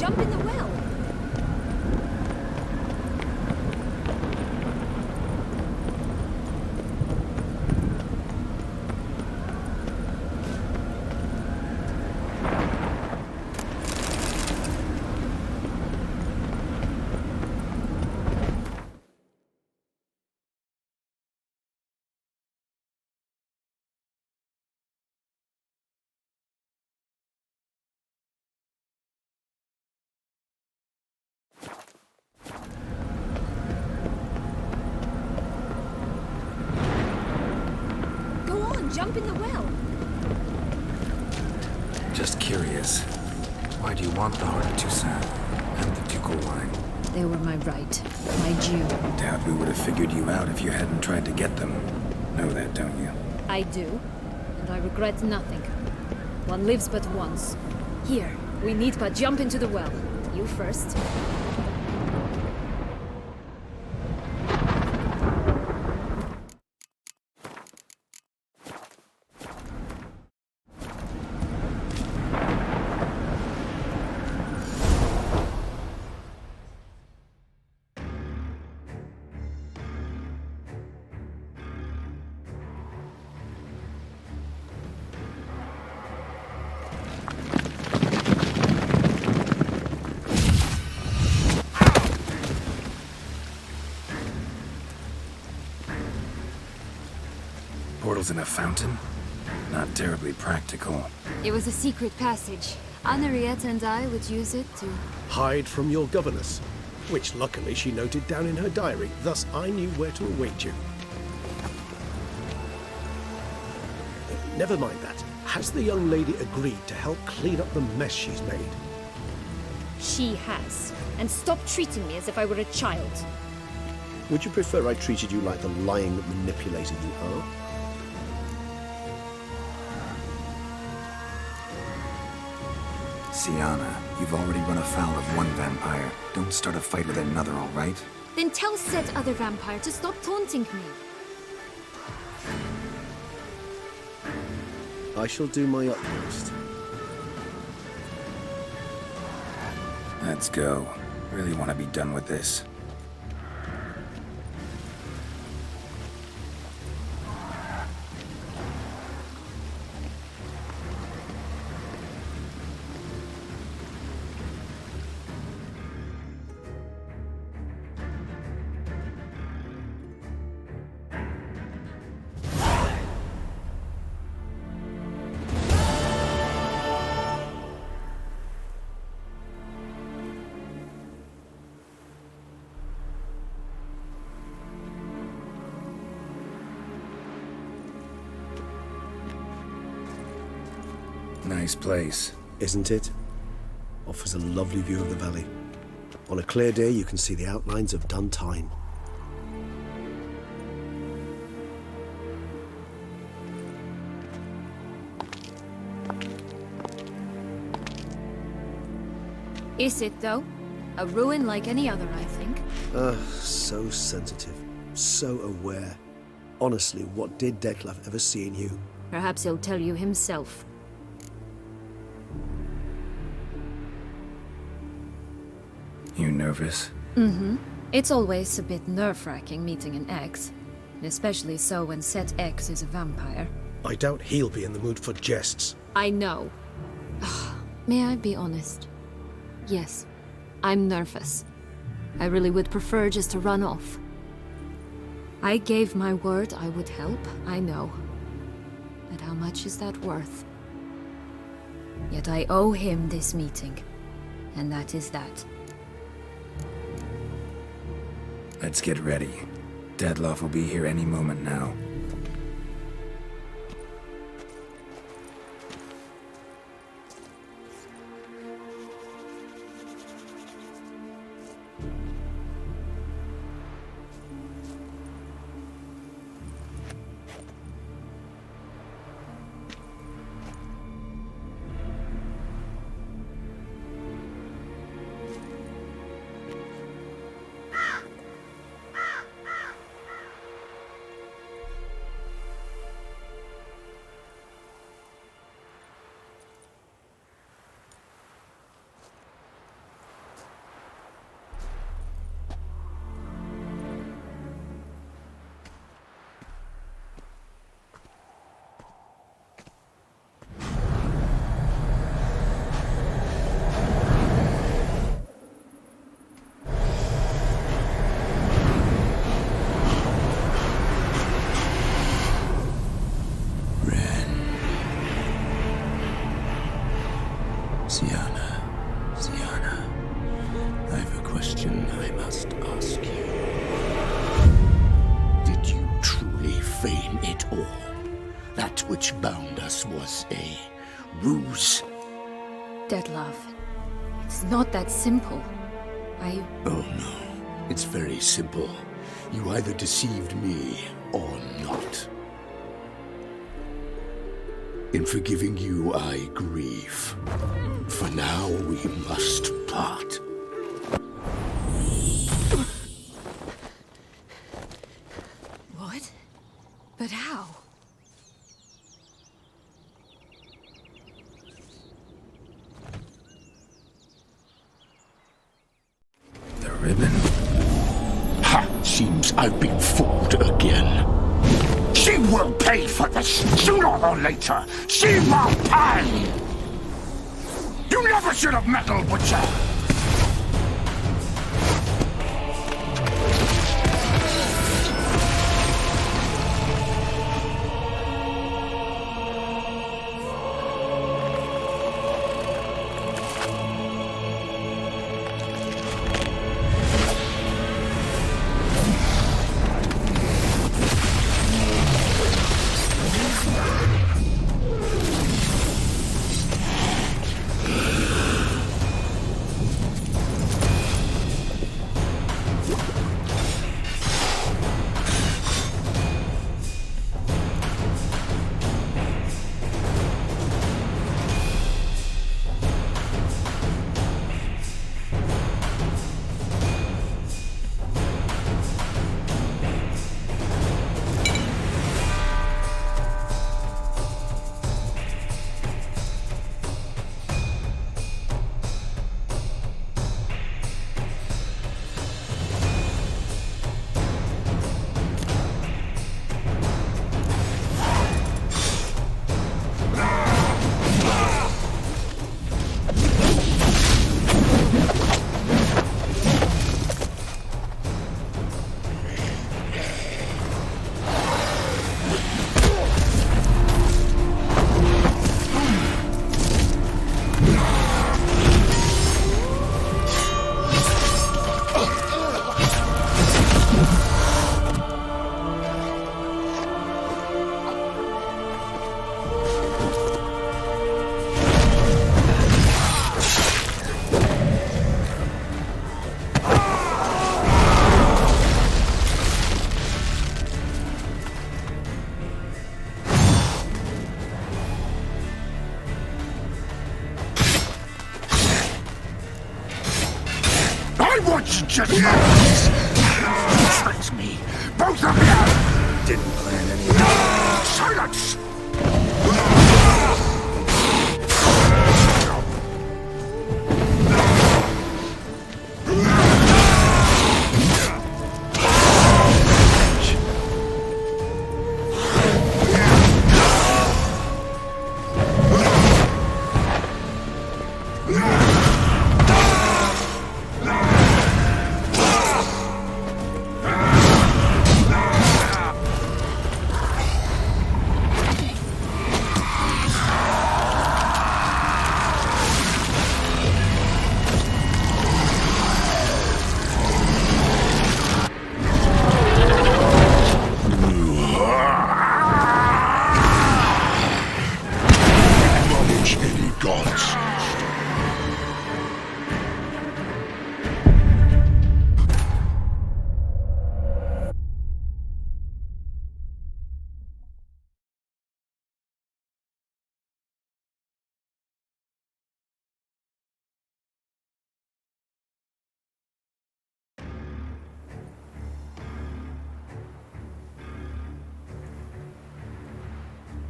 jump in the well. Go on, jump in the well. Just curious. Why do you want the Heart of Toussaint and the ducal wine? They were my right, my due. Doubt we would have figured you out if you hadn't tried to get them. Know that, don't you? I do, and I regret nothing. One lives but once. Here, we need but jump into the well. You first. Portals in a fountain? Not terribly practical. It was a secret passage. Henriette and I would use it to... Hide from your governess, which luckily she noted down in her diary, thus I knew where to await you. Never mind that. Has the young lady agreed to help clean up the mess she's made? She has. And stop treating me as if I were a child. Would you prefer I treated you like the lying manipulator you are? Sienna, you've already run afoul of one vampire. Don't start a fight with another, all right? Then tell said other vampire to stop taunting me. I shall do my utmost. Let's go. Really want to be done with this. Nice place. Isn't it? Offers a lovely view of the valley. On a clear day, you can see the outlines of Duntine. Is it, though? A ruin like any other, I think. So sensitive. So aware. Honestly, what did Dettlaff ever see in you? Perhaps he'll tell you himself. You nervous? Mm-hmm. It's always a bit nerve-wracking meeting an ex. Especially so when said ex is a vampire. I doubt he'll be in the mood for jests. I know. May I be honest? Yes, I'm nervous. I really would prefer just to run off. I gave my word I would help, I know. But how much is that worth? Yet I owe him this meeting. And that is that. Let's get ready. Dettlaff will be here any moment now. Ziana, I've a question I must ask you. Did you truly feign it all? That which bound us was a ruse? Dead love. It's not that simple. Oh no, it's very simple. You either deceived me or not. In forgiving you, I grieve. For now, we must part. What? But how? The ribbon? Ha! Seems I've been fooled again. She will pay for this, sooner or later. She will pay! You never should have meddled with her! Just tricked me, both of you! Didn't plan any of that. Silence!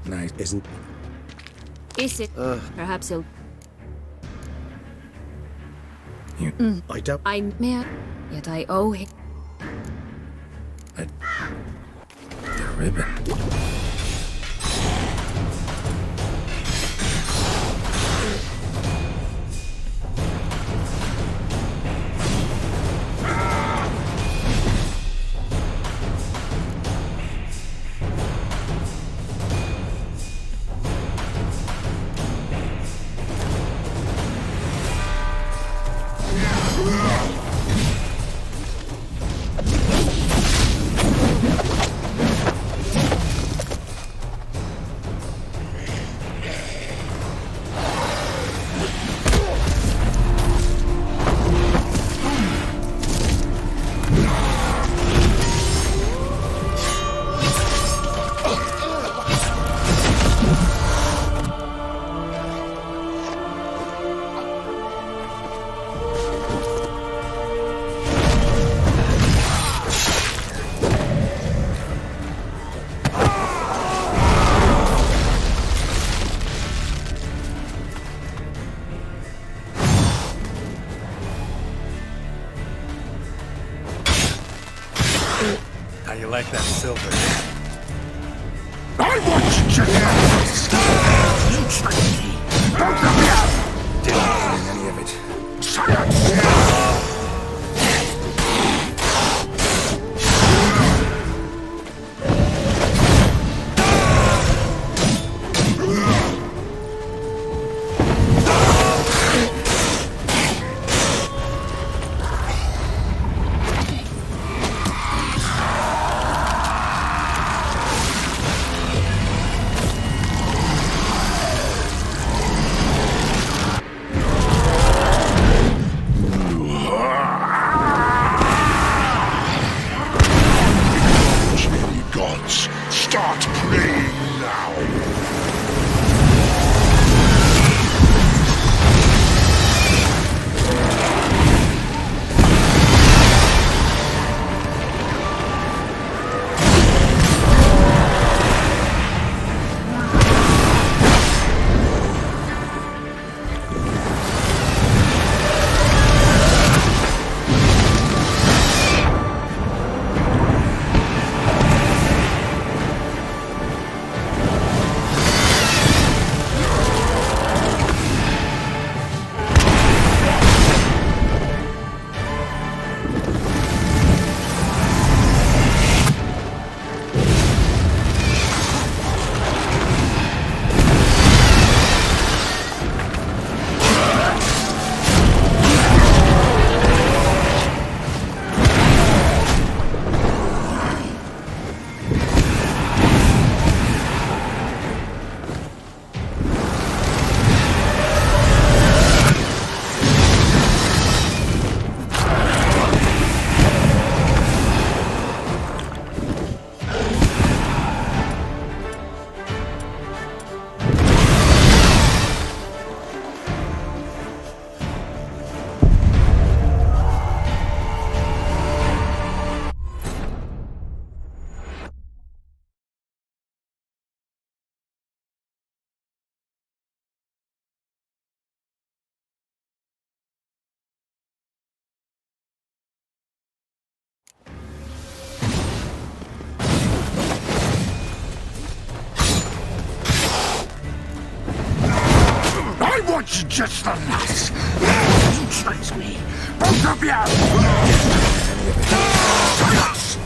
Nice. Isn't... Is it? Perhaps he'll... I doubt... I'm mere, yet I owe him. The ribbon. just you tricked me. Both of you! Didn't mean any of it. Silence! Gods, start praying now! I want you just the last. You tricked me. Both of you! Silence!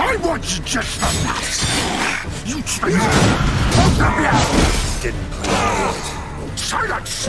I want you just the last. You traitor! Both of you! Didn't plan it. Silence!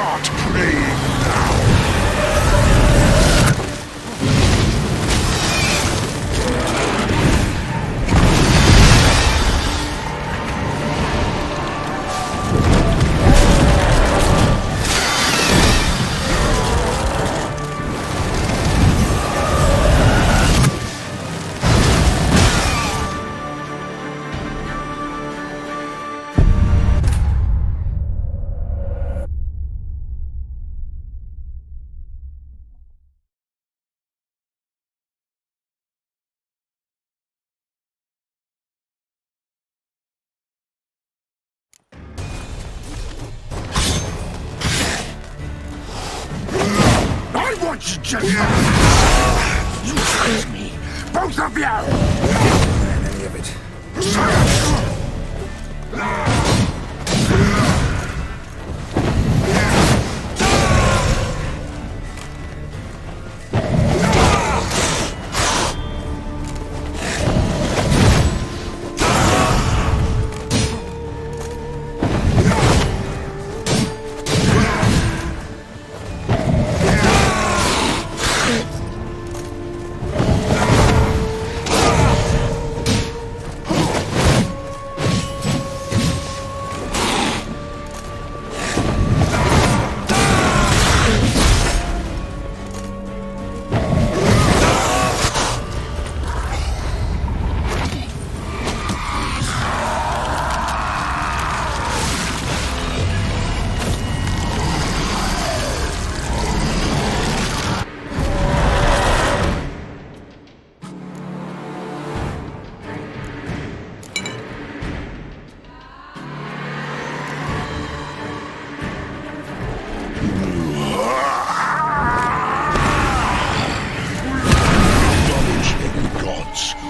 Start praying now. I want you just... You tricked me! Both of you! And any of it.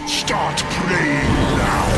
Start praying now.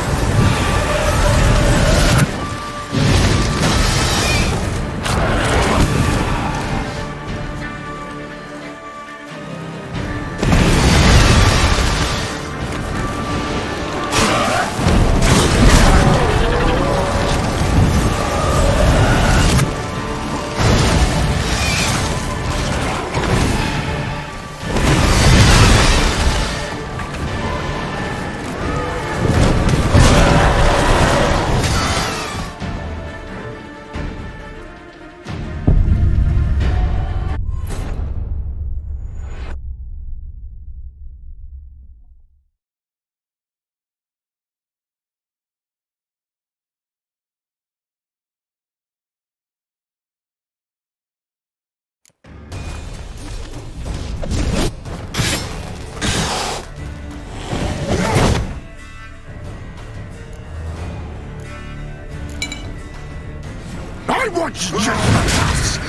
I want you just...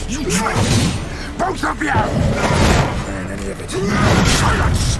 You tricked me! Both of you! And any of it. Silence!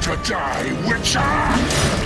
to die, Witcher!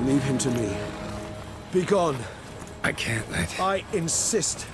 Leave him to me. Be gone. I can't let... I insist.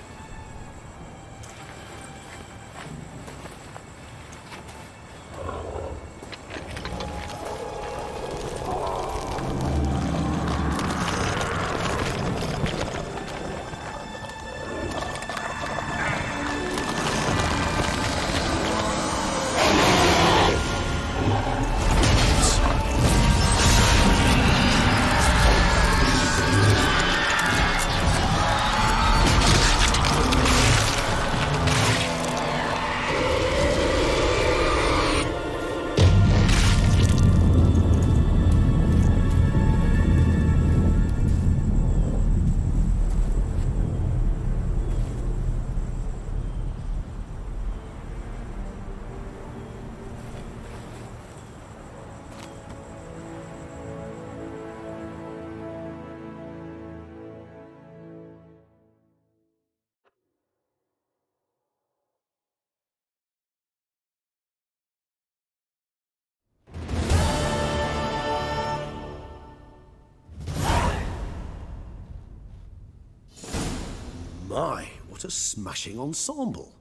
My, what a smashing ensemble.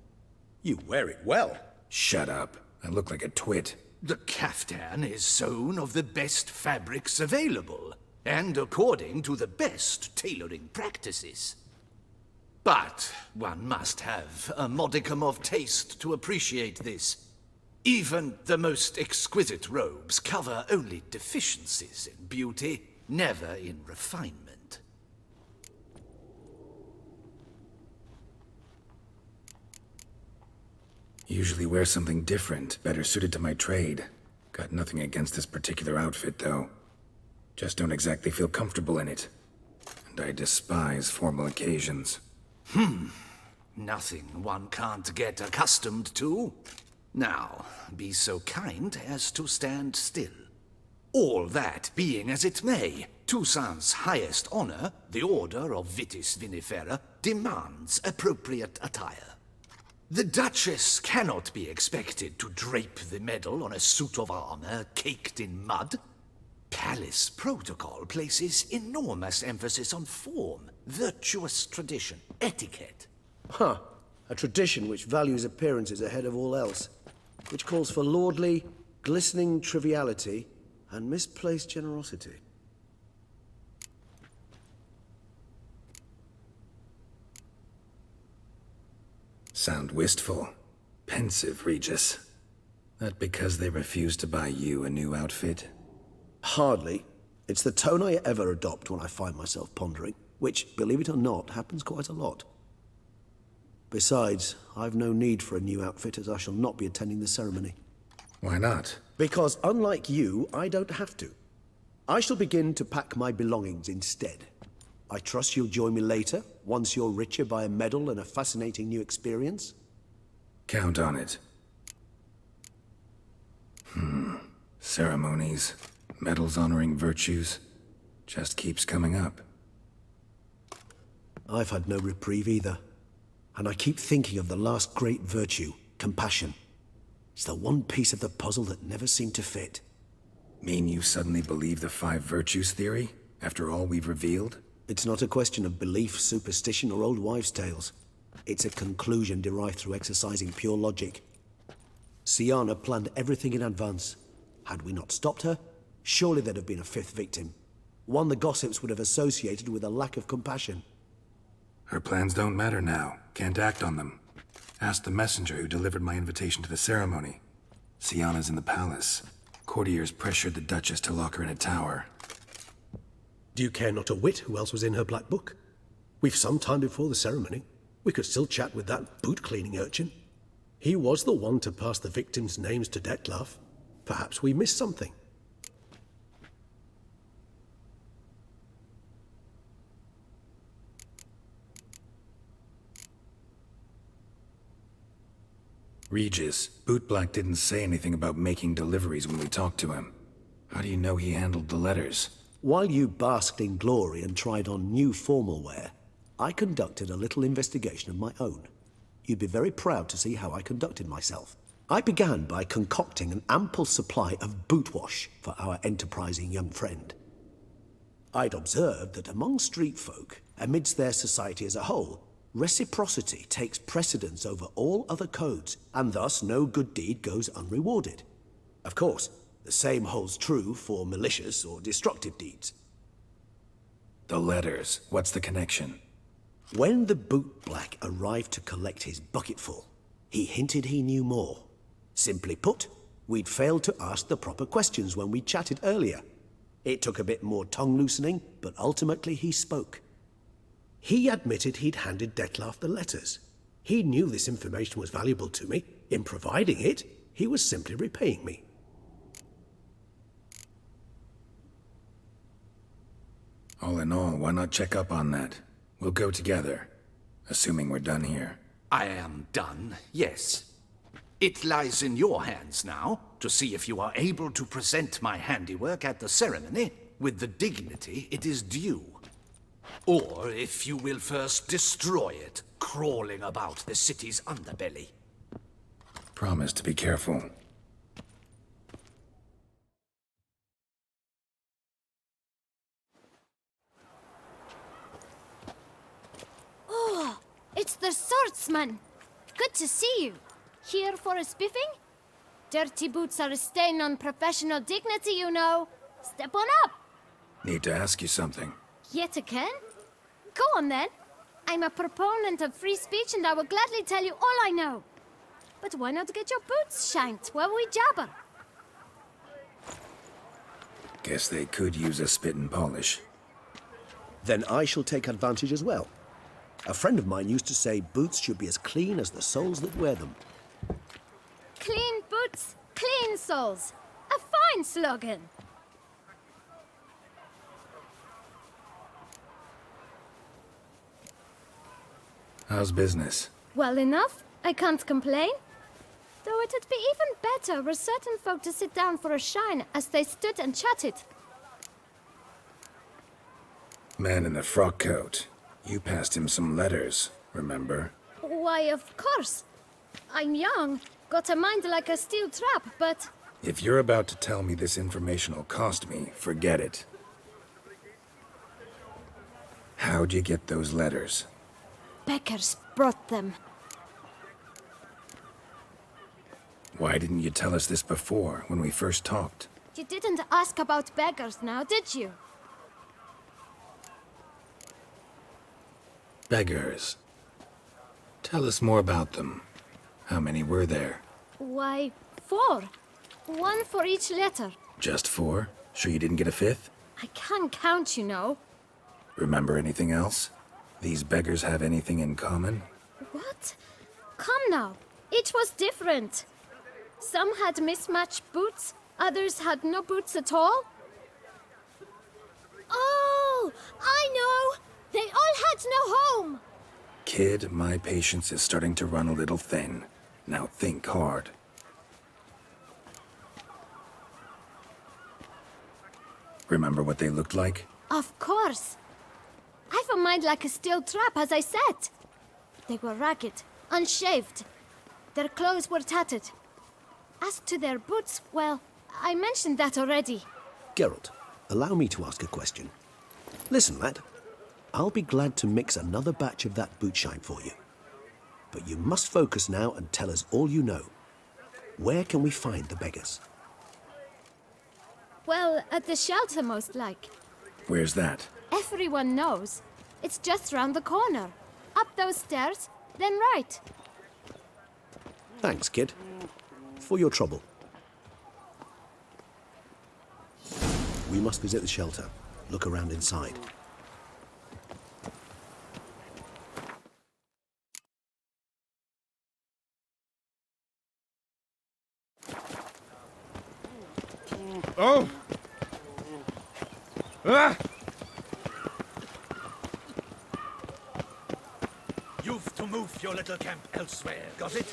You wear it well. Shut up. I look like a twit. The caftan is sewn of the best fabrics available, and according to the best tailoring practices. But one must have a modicum of taste to appreciate this. Even the most exquisite robes cover only deficiencies in beauty, never in refinement. Usually wear something different, better suited to my trade. Got nothing against this particular outfit, though. Just don't exactly feel comfortable in it. And I despise formal occasions. Nothing one can't get accustomed to. Now, be so kind as to stand still. All that being as it may, Toussaint's highest honor, the Order of Vitis Vinifera, demands appropriate attire. The Duchess cannot be expected to drape the medal on a suit of armor caked in mud. palace protocol places enormous emphasis on form, virtuous tradition, etiquette. Huh. A tradition which values appearances ahead of all else. Which calls for lordly, glistening triviality and misplaced generosity. Sound wistful. Pensive, Regis. That because they refused to buy you a new outfit? Hardly. It's the tone I ever adopt when I find myself pondering, which, believe it or not, happens quite a lot. Besides, I've no need for a new outfit as I shall not be attending the ceremony. Why not? Because unlike you, I don't have to. I shall begin to pack my belongings instead. I trust you'll join me later, once you're richer by a medal and a fascinating new experience? Count on it. Ceremonies, medals honoring virtues, just keeps coming up. I've had no reprieve either. And I keep thinking of the last great virtue, compassion. It's the one piece of the puzzle that never seemed to fit. Mean you suddenly believe the 5 virtues theory, after all we've revealed? It's not a question of belief, superstition, or old wives' tales. It's a conclusion derived through exercising pure logic. Syanna planned everything in advance. Had we not stopped her, surely there'd have been a 5th victim. One the gossips would have associated with a lack of compassion. Her plans don't matter now. Can't act on them. Ask the messenger who delivered my invitation to the ceremony. Syanna's in the palace. Courtiers pressured the Duchess to lock her in a tower. Do you care not a whit who else was in her black book? We've some time before the ceremony. We could still chat with that boot-cleaning urchin. He was the one to pass the victims' names to Dettlaff. Perhaps we missed something. Regis, Bootblack didn't say anything about making deliveries when we talked to him. How do you know he handled the letters? While you basked in glory and tried on new formal wear, I conducted a little investigation of my own. You'd be very proud to see how I conducted myself. I began by concocting an ample supply of boot wash for our enterprising young friend. I'd observed that among street folk, amidst their society as a whole, reciprocity takes precedence over all other codes, and thus no good deed goes unrewarded. Of course, the same holds true for malicious or destructive deeds. The letters, what's the connection? When the bootblack arrived to collect his bucketful, he hinted he knew more. Simply put, we'd failed to ask the proper questions when we chatted earlier. It took a bit more tongue-loosening, but ultimately he spoke. He admitted he'd handed Dettlaff the letters. He knew this information was valuable to me. In providing it, he was simply repaying me. All in all, why not check up on that? We'll go together, assuming we're done here. I am done, yes. It lies in your hands now to see if you are able to present my handiwork at the ceremony with the dignity it is due. Or if you will first destroy it, crawling about the city's underbelly. Promise to be careful. Oh, it's the swordsman. Good to see you. Here for a spiffing? Dirty boots are a stain on professional dignity, you know. Step on up. Need to ask you something. Yet again? Go on then. I'm a proponent of free speech and I will gladly tell you all I know. But why not get your boots shanked while we jabber? Guess they could use a spit and polish. Then I shall take advantage as well. A friend of mine used to say boots should be as clean as the soles that wear them. Clean boots, clean soles. A fine slogan. How's business? Well enough. I can't complain. Though it'd be even better were certain folk to sit down for a shine as they stood and chatted. Man in the frock coat. You passed him some letters, remember? Why, of course. I'm young, got a mind like a steel trap, but If you're about to tell me this information will cost me, forget it. How'd you get those letters? Beggars brought them. Why didn't you tell us this before, when we first talked? You didn't ask about beggars now, did you? Beggars. Tell us more about them. How many were there? Why, 4. 1 for each letter. Just 4? Sure you didn't get a 5th? I can't count, you know. Remember anything else? These beggars have anything in common? What? Come now. Each was different. Some had mismatched boots, others had no boots at all. Oh, I know! They all had no home! Kid, my patience is starting to run a little thin. Now think hard. Remember what they looked like? Of course. I've a mind like a steel trap, as I said. They were ragged, unshaved. Their clothes were tattered. As to their boots, well, I mentioned that already. Geralt, allow me to ask a question. Listen, lad. I'll be glad to mix another batch of that bootshine for you. But you must focus now and tell us all you know. Where can we find the beggars? Well, at the shelter, most like. Where's that? Everyone knows. It's just round the corner. Up those stairs, then right. Thanks, kid. For your trouble. We must visit the shelter. Look around inside. Oh! Ah! You've to move your little camp elsewhere, got it?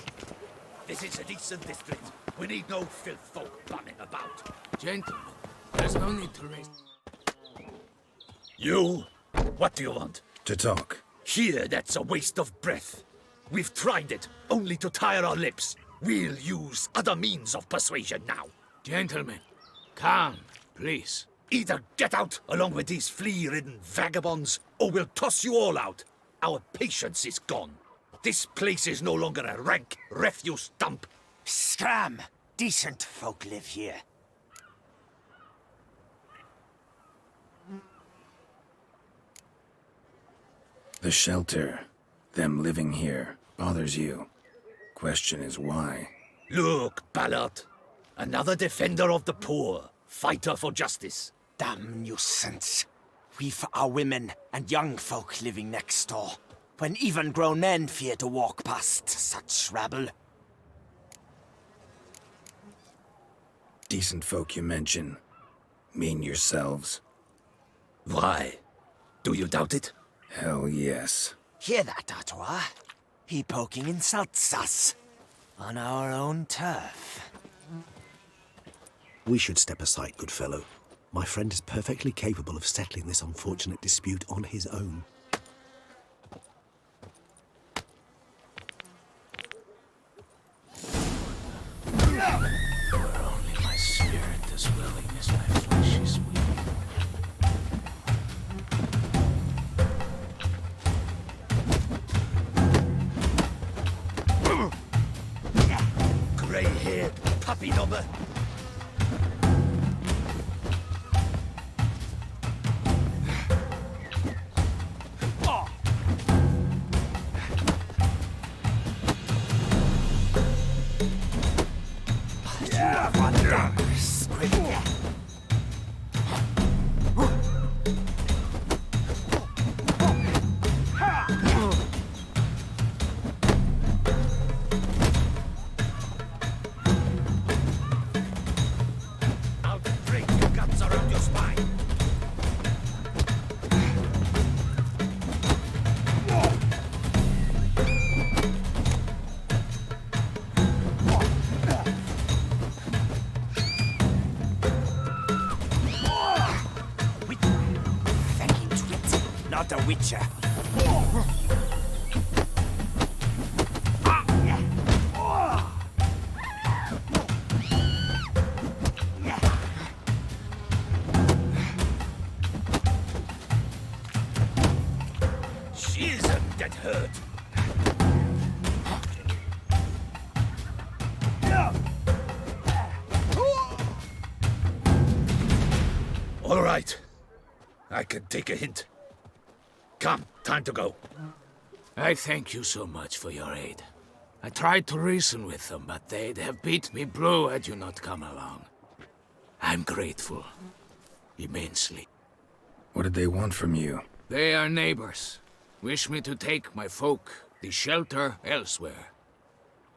This is a decent district. We need no filth folk bumming about. Gentlemen, there's no need to raise... You? What do you want? To talk. Here, that's a waste of breath. We've tried it, only to tire our lips. We'll use other means of persuasion now. Gentlemen, calm, please. Either get out along with these flea-ridden vagabonds, or we'll toss you all out. Our patience is gone. This place is no longer a rank refuse dump. Scram! Decent folk live here. The shelter, them living here, bothers you. Question is why? Look, Ballard. Another defender of the poor. Fighter for justice. Damn nuisance. We've our women and young folk living next door, when even grown men fear to walk past such rabble. Decent folk you mention. Mean yourselves? Why? Do you doubt it? Hell yes. Hear that, Artois? He poking insults us. On our own turf. We should step aside, good fellow. My friend is perfectly capable of settling this unfortunate dispute on his own. Were only my spirit as willing as my flesh is weak. Grey-haired puppy number. I'll break your guts around your spine. Fucking twit. Not a witcher. Isn't that hurt? All right. I can take a hint. Come, time to go. I thank you so much for your aid. I tried to reason with them, but they'd have beat me blue had you not come along. I'm grateful. Immensely. What did they want from you? They are neighbors. Wish me to take my folk, the shelter, elsewhere.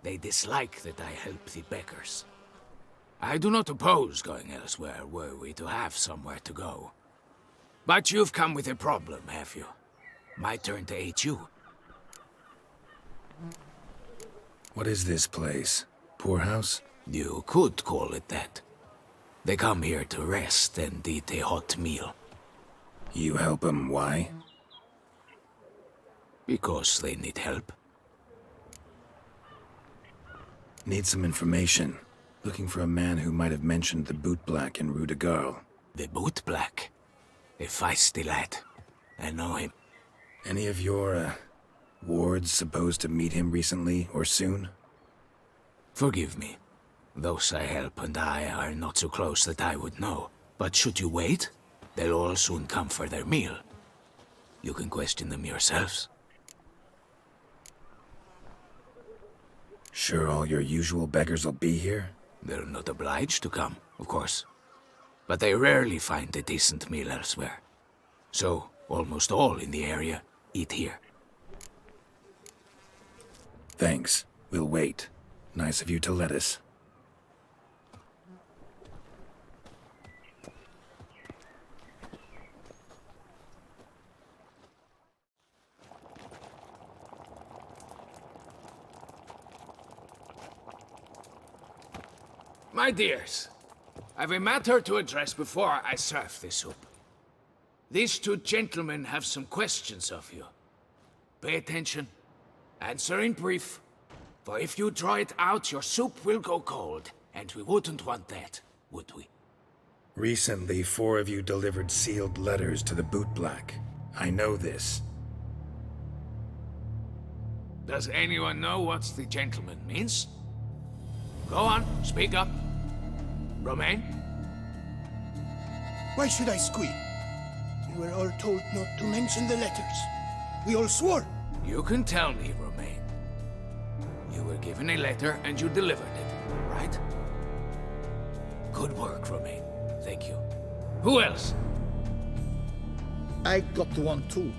They dislike that I help the beggars. I do not oppose going elsewhere, were we to have somewhere to go. But you've come with a problem, have you? My turn to aid you. What is this place? Poorhouse? You could call it that. They come here to rest and eat a hot meal. You help them, why? Because they need help. Need some information. Looking for a man who might have mentioned the Boot Black in Rue de Garl. The Boot Black? A feisty lad. I know him. Any of your, wards supposed to meet him recently or soon? Forgive me. Those I help and I are not so close that I would know. But should you wait, they'll all soon come for their meal. You can question them yourselves. Sure all your usual beggars will be here? They're not obliged to come, of course. But they rarely find a decent meal elsewhere. So, almost all in the area eat here. Thanks. We'll wait. Nice of you to let us. My dears, I've a matter to address before I serve the soup. These two gentlemen have some questions of you. Pay attention. Answer in brief. For if you draw it out, your soup will go cold. And we wouldn't want that, would we? Recently, 4 of you delivered sealed letters to the Boot Black. I know this. Does anyone know what the gentleman means? Go on, speak up. Romain? Why should I squeal? We were all told not to mention the letters. We all swore. You can tell me, Romain. You were given a letter and you delivered it, right? Good work, Romain. Thank you. Who else? I got one too.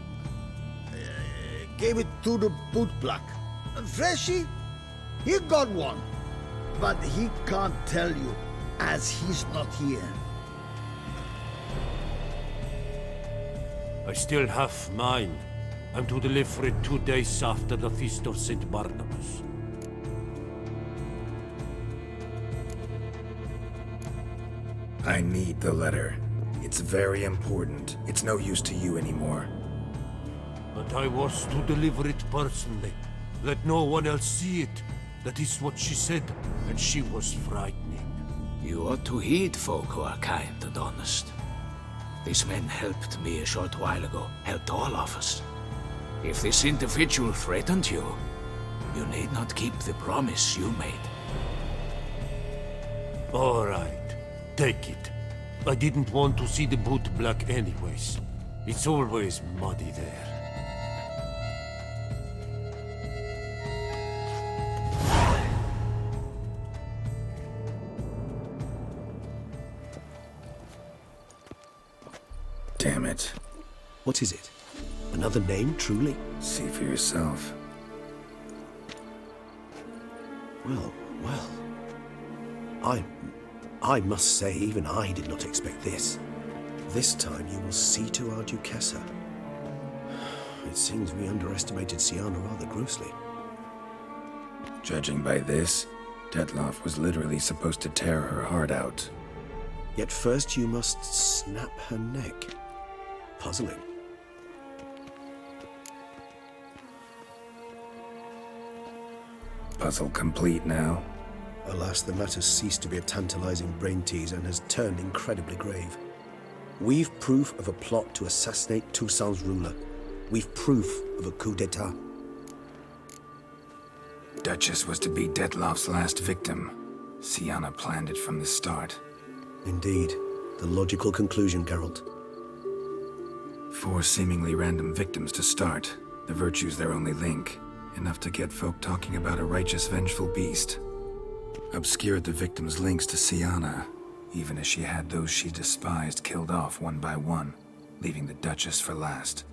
Gave it to the Boot Black. Freshy, he got one. But he can't tell you, as he's not here. I still have mine. I'm to deliver it 2 days after the Feast of St. Barnabas. I need the letter. It's very important. It's no use to you anymore. But I was to deliver it personally. Let no one else see it. That is what she said, and she was frightening. You ought to heed folk who are kind and honest. These men helped me a short while ago, helped all of us. If this individual threatened you, you need not keep the promise you made. All right, take it. I didn't want to see the Boot Black anyways. It's always muddy there. Damn it. What is it? Another name, truly? See for yourself. Well. I must say, even I did not expect this. This time you will see to our Duquesa. It seems we underestimated Syanna rather grossly. Judging by this, Detloff was literally supposed to tear her heart out. Yet first you must snap her neck. Puzzling. Puzzle complete now? Alas, the matter ceased to be a tantalizing brain tease and has turned incredibly grave. We've proof of a plot to assassinate Toussaint's ruler. We've proof of a coup d'etat. Duchess was to be Dettlaff's last victim. Syanna planned it from the start. Indeed. The logical conclusion, Geralt. 4 seemingly random victims to start. The virtue's their only link. Enough to get folk talking about a righteous, vengeful beast. Obscured the victims' links to Syanna, even as she had those she despised killed off one by one, leaving the Duchess for last.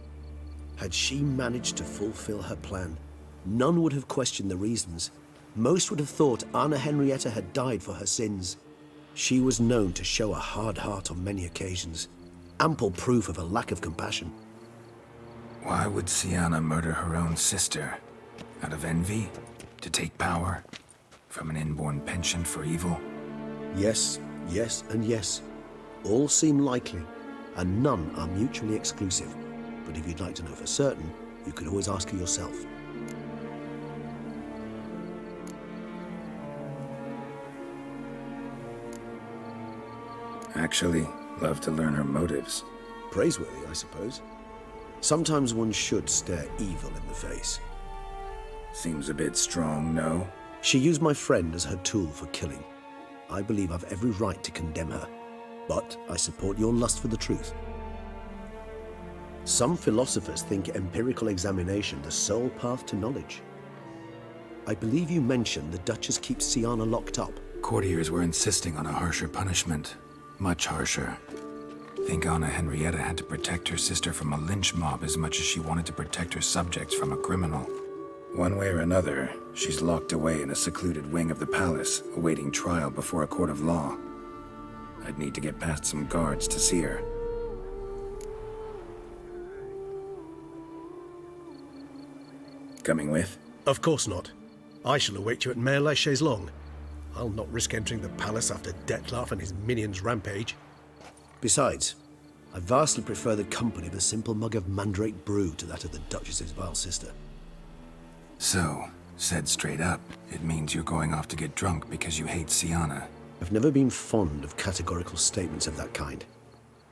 Had she managed to fulfill her plan, none would have questioned the reasons. Most would have thought Anna Henrietta had died for her sins. She was known to show a hard heart on many occasions. Ample proof of a lack of compassion. Why would Syanna murder her own sister? Out of envy? To take power? From an inborn penchant for evil? Yes, yes, and yes. All seem likely, and none are mutually exclusive. But if you'd like to know for certain, you could always ask her yourself. Actually, love to learn her motives. Praiseworthy, I suppose. Sometimes one should stare evil in the face. Seems a bit strong, no? She used my friend as her tool for killing. I believe I've every right to condemn her, but I support your lust for the truth. Some philosophers think empirical examination the sole path to knowledge. I believe you mentioned the Duchess keeps Syanna locked up. Courtiers were insisting on a harsher punishment. Much harsher. Think Anna Henrietta had to protect her sister from a lynch mob as much as she wanted to protect her subjects from a criminal. One way or another, she's locked away in a secluded wing of the palace, awaiting trial before a court of law. I'd need to get past some guards to see her. Coming with? Of course not. I shall await you at Mare la Chaise-Longue. I'll not risk entering the palace after Dettlaff and his minions rampage. Besides, I vastly prefer the company of a simple mug of mandrake brew to that of the Duchess's vile sister. So, said straight up, it means you're going off to get drunk because you hate Syanna. I've never been fond of categorical statements of that kind,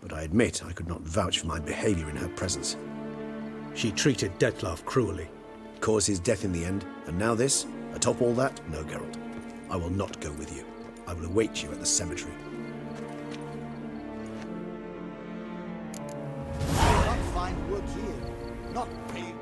but I admit I could not vouch for my behavior in her presence. She treated Dettlaff cruelly. Caused his death in the end, and now this? Atop all that? No, Geralt. I will not go with you. I will await you at the cemetery. I cannot find work here. Not paying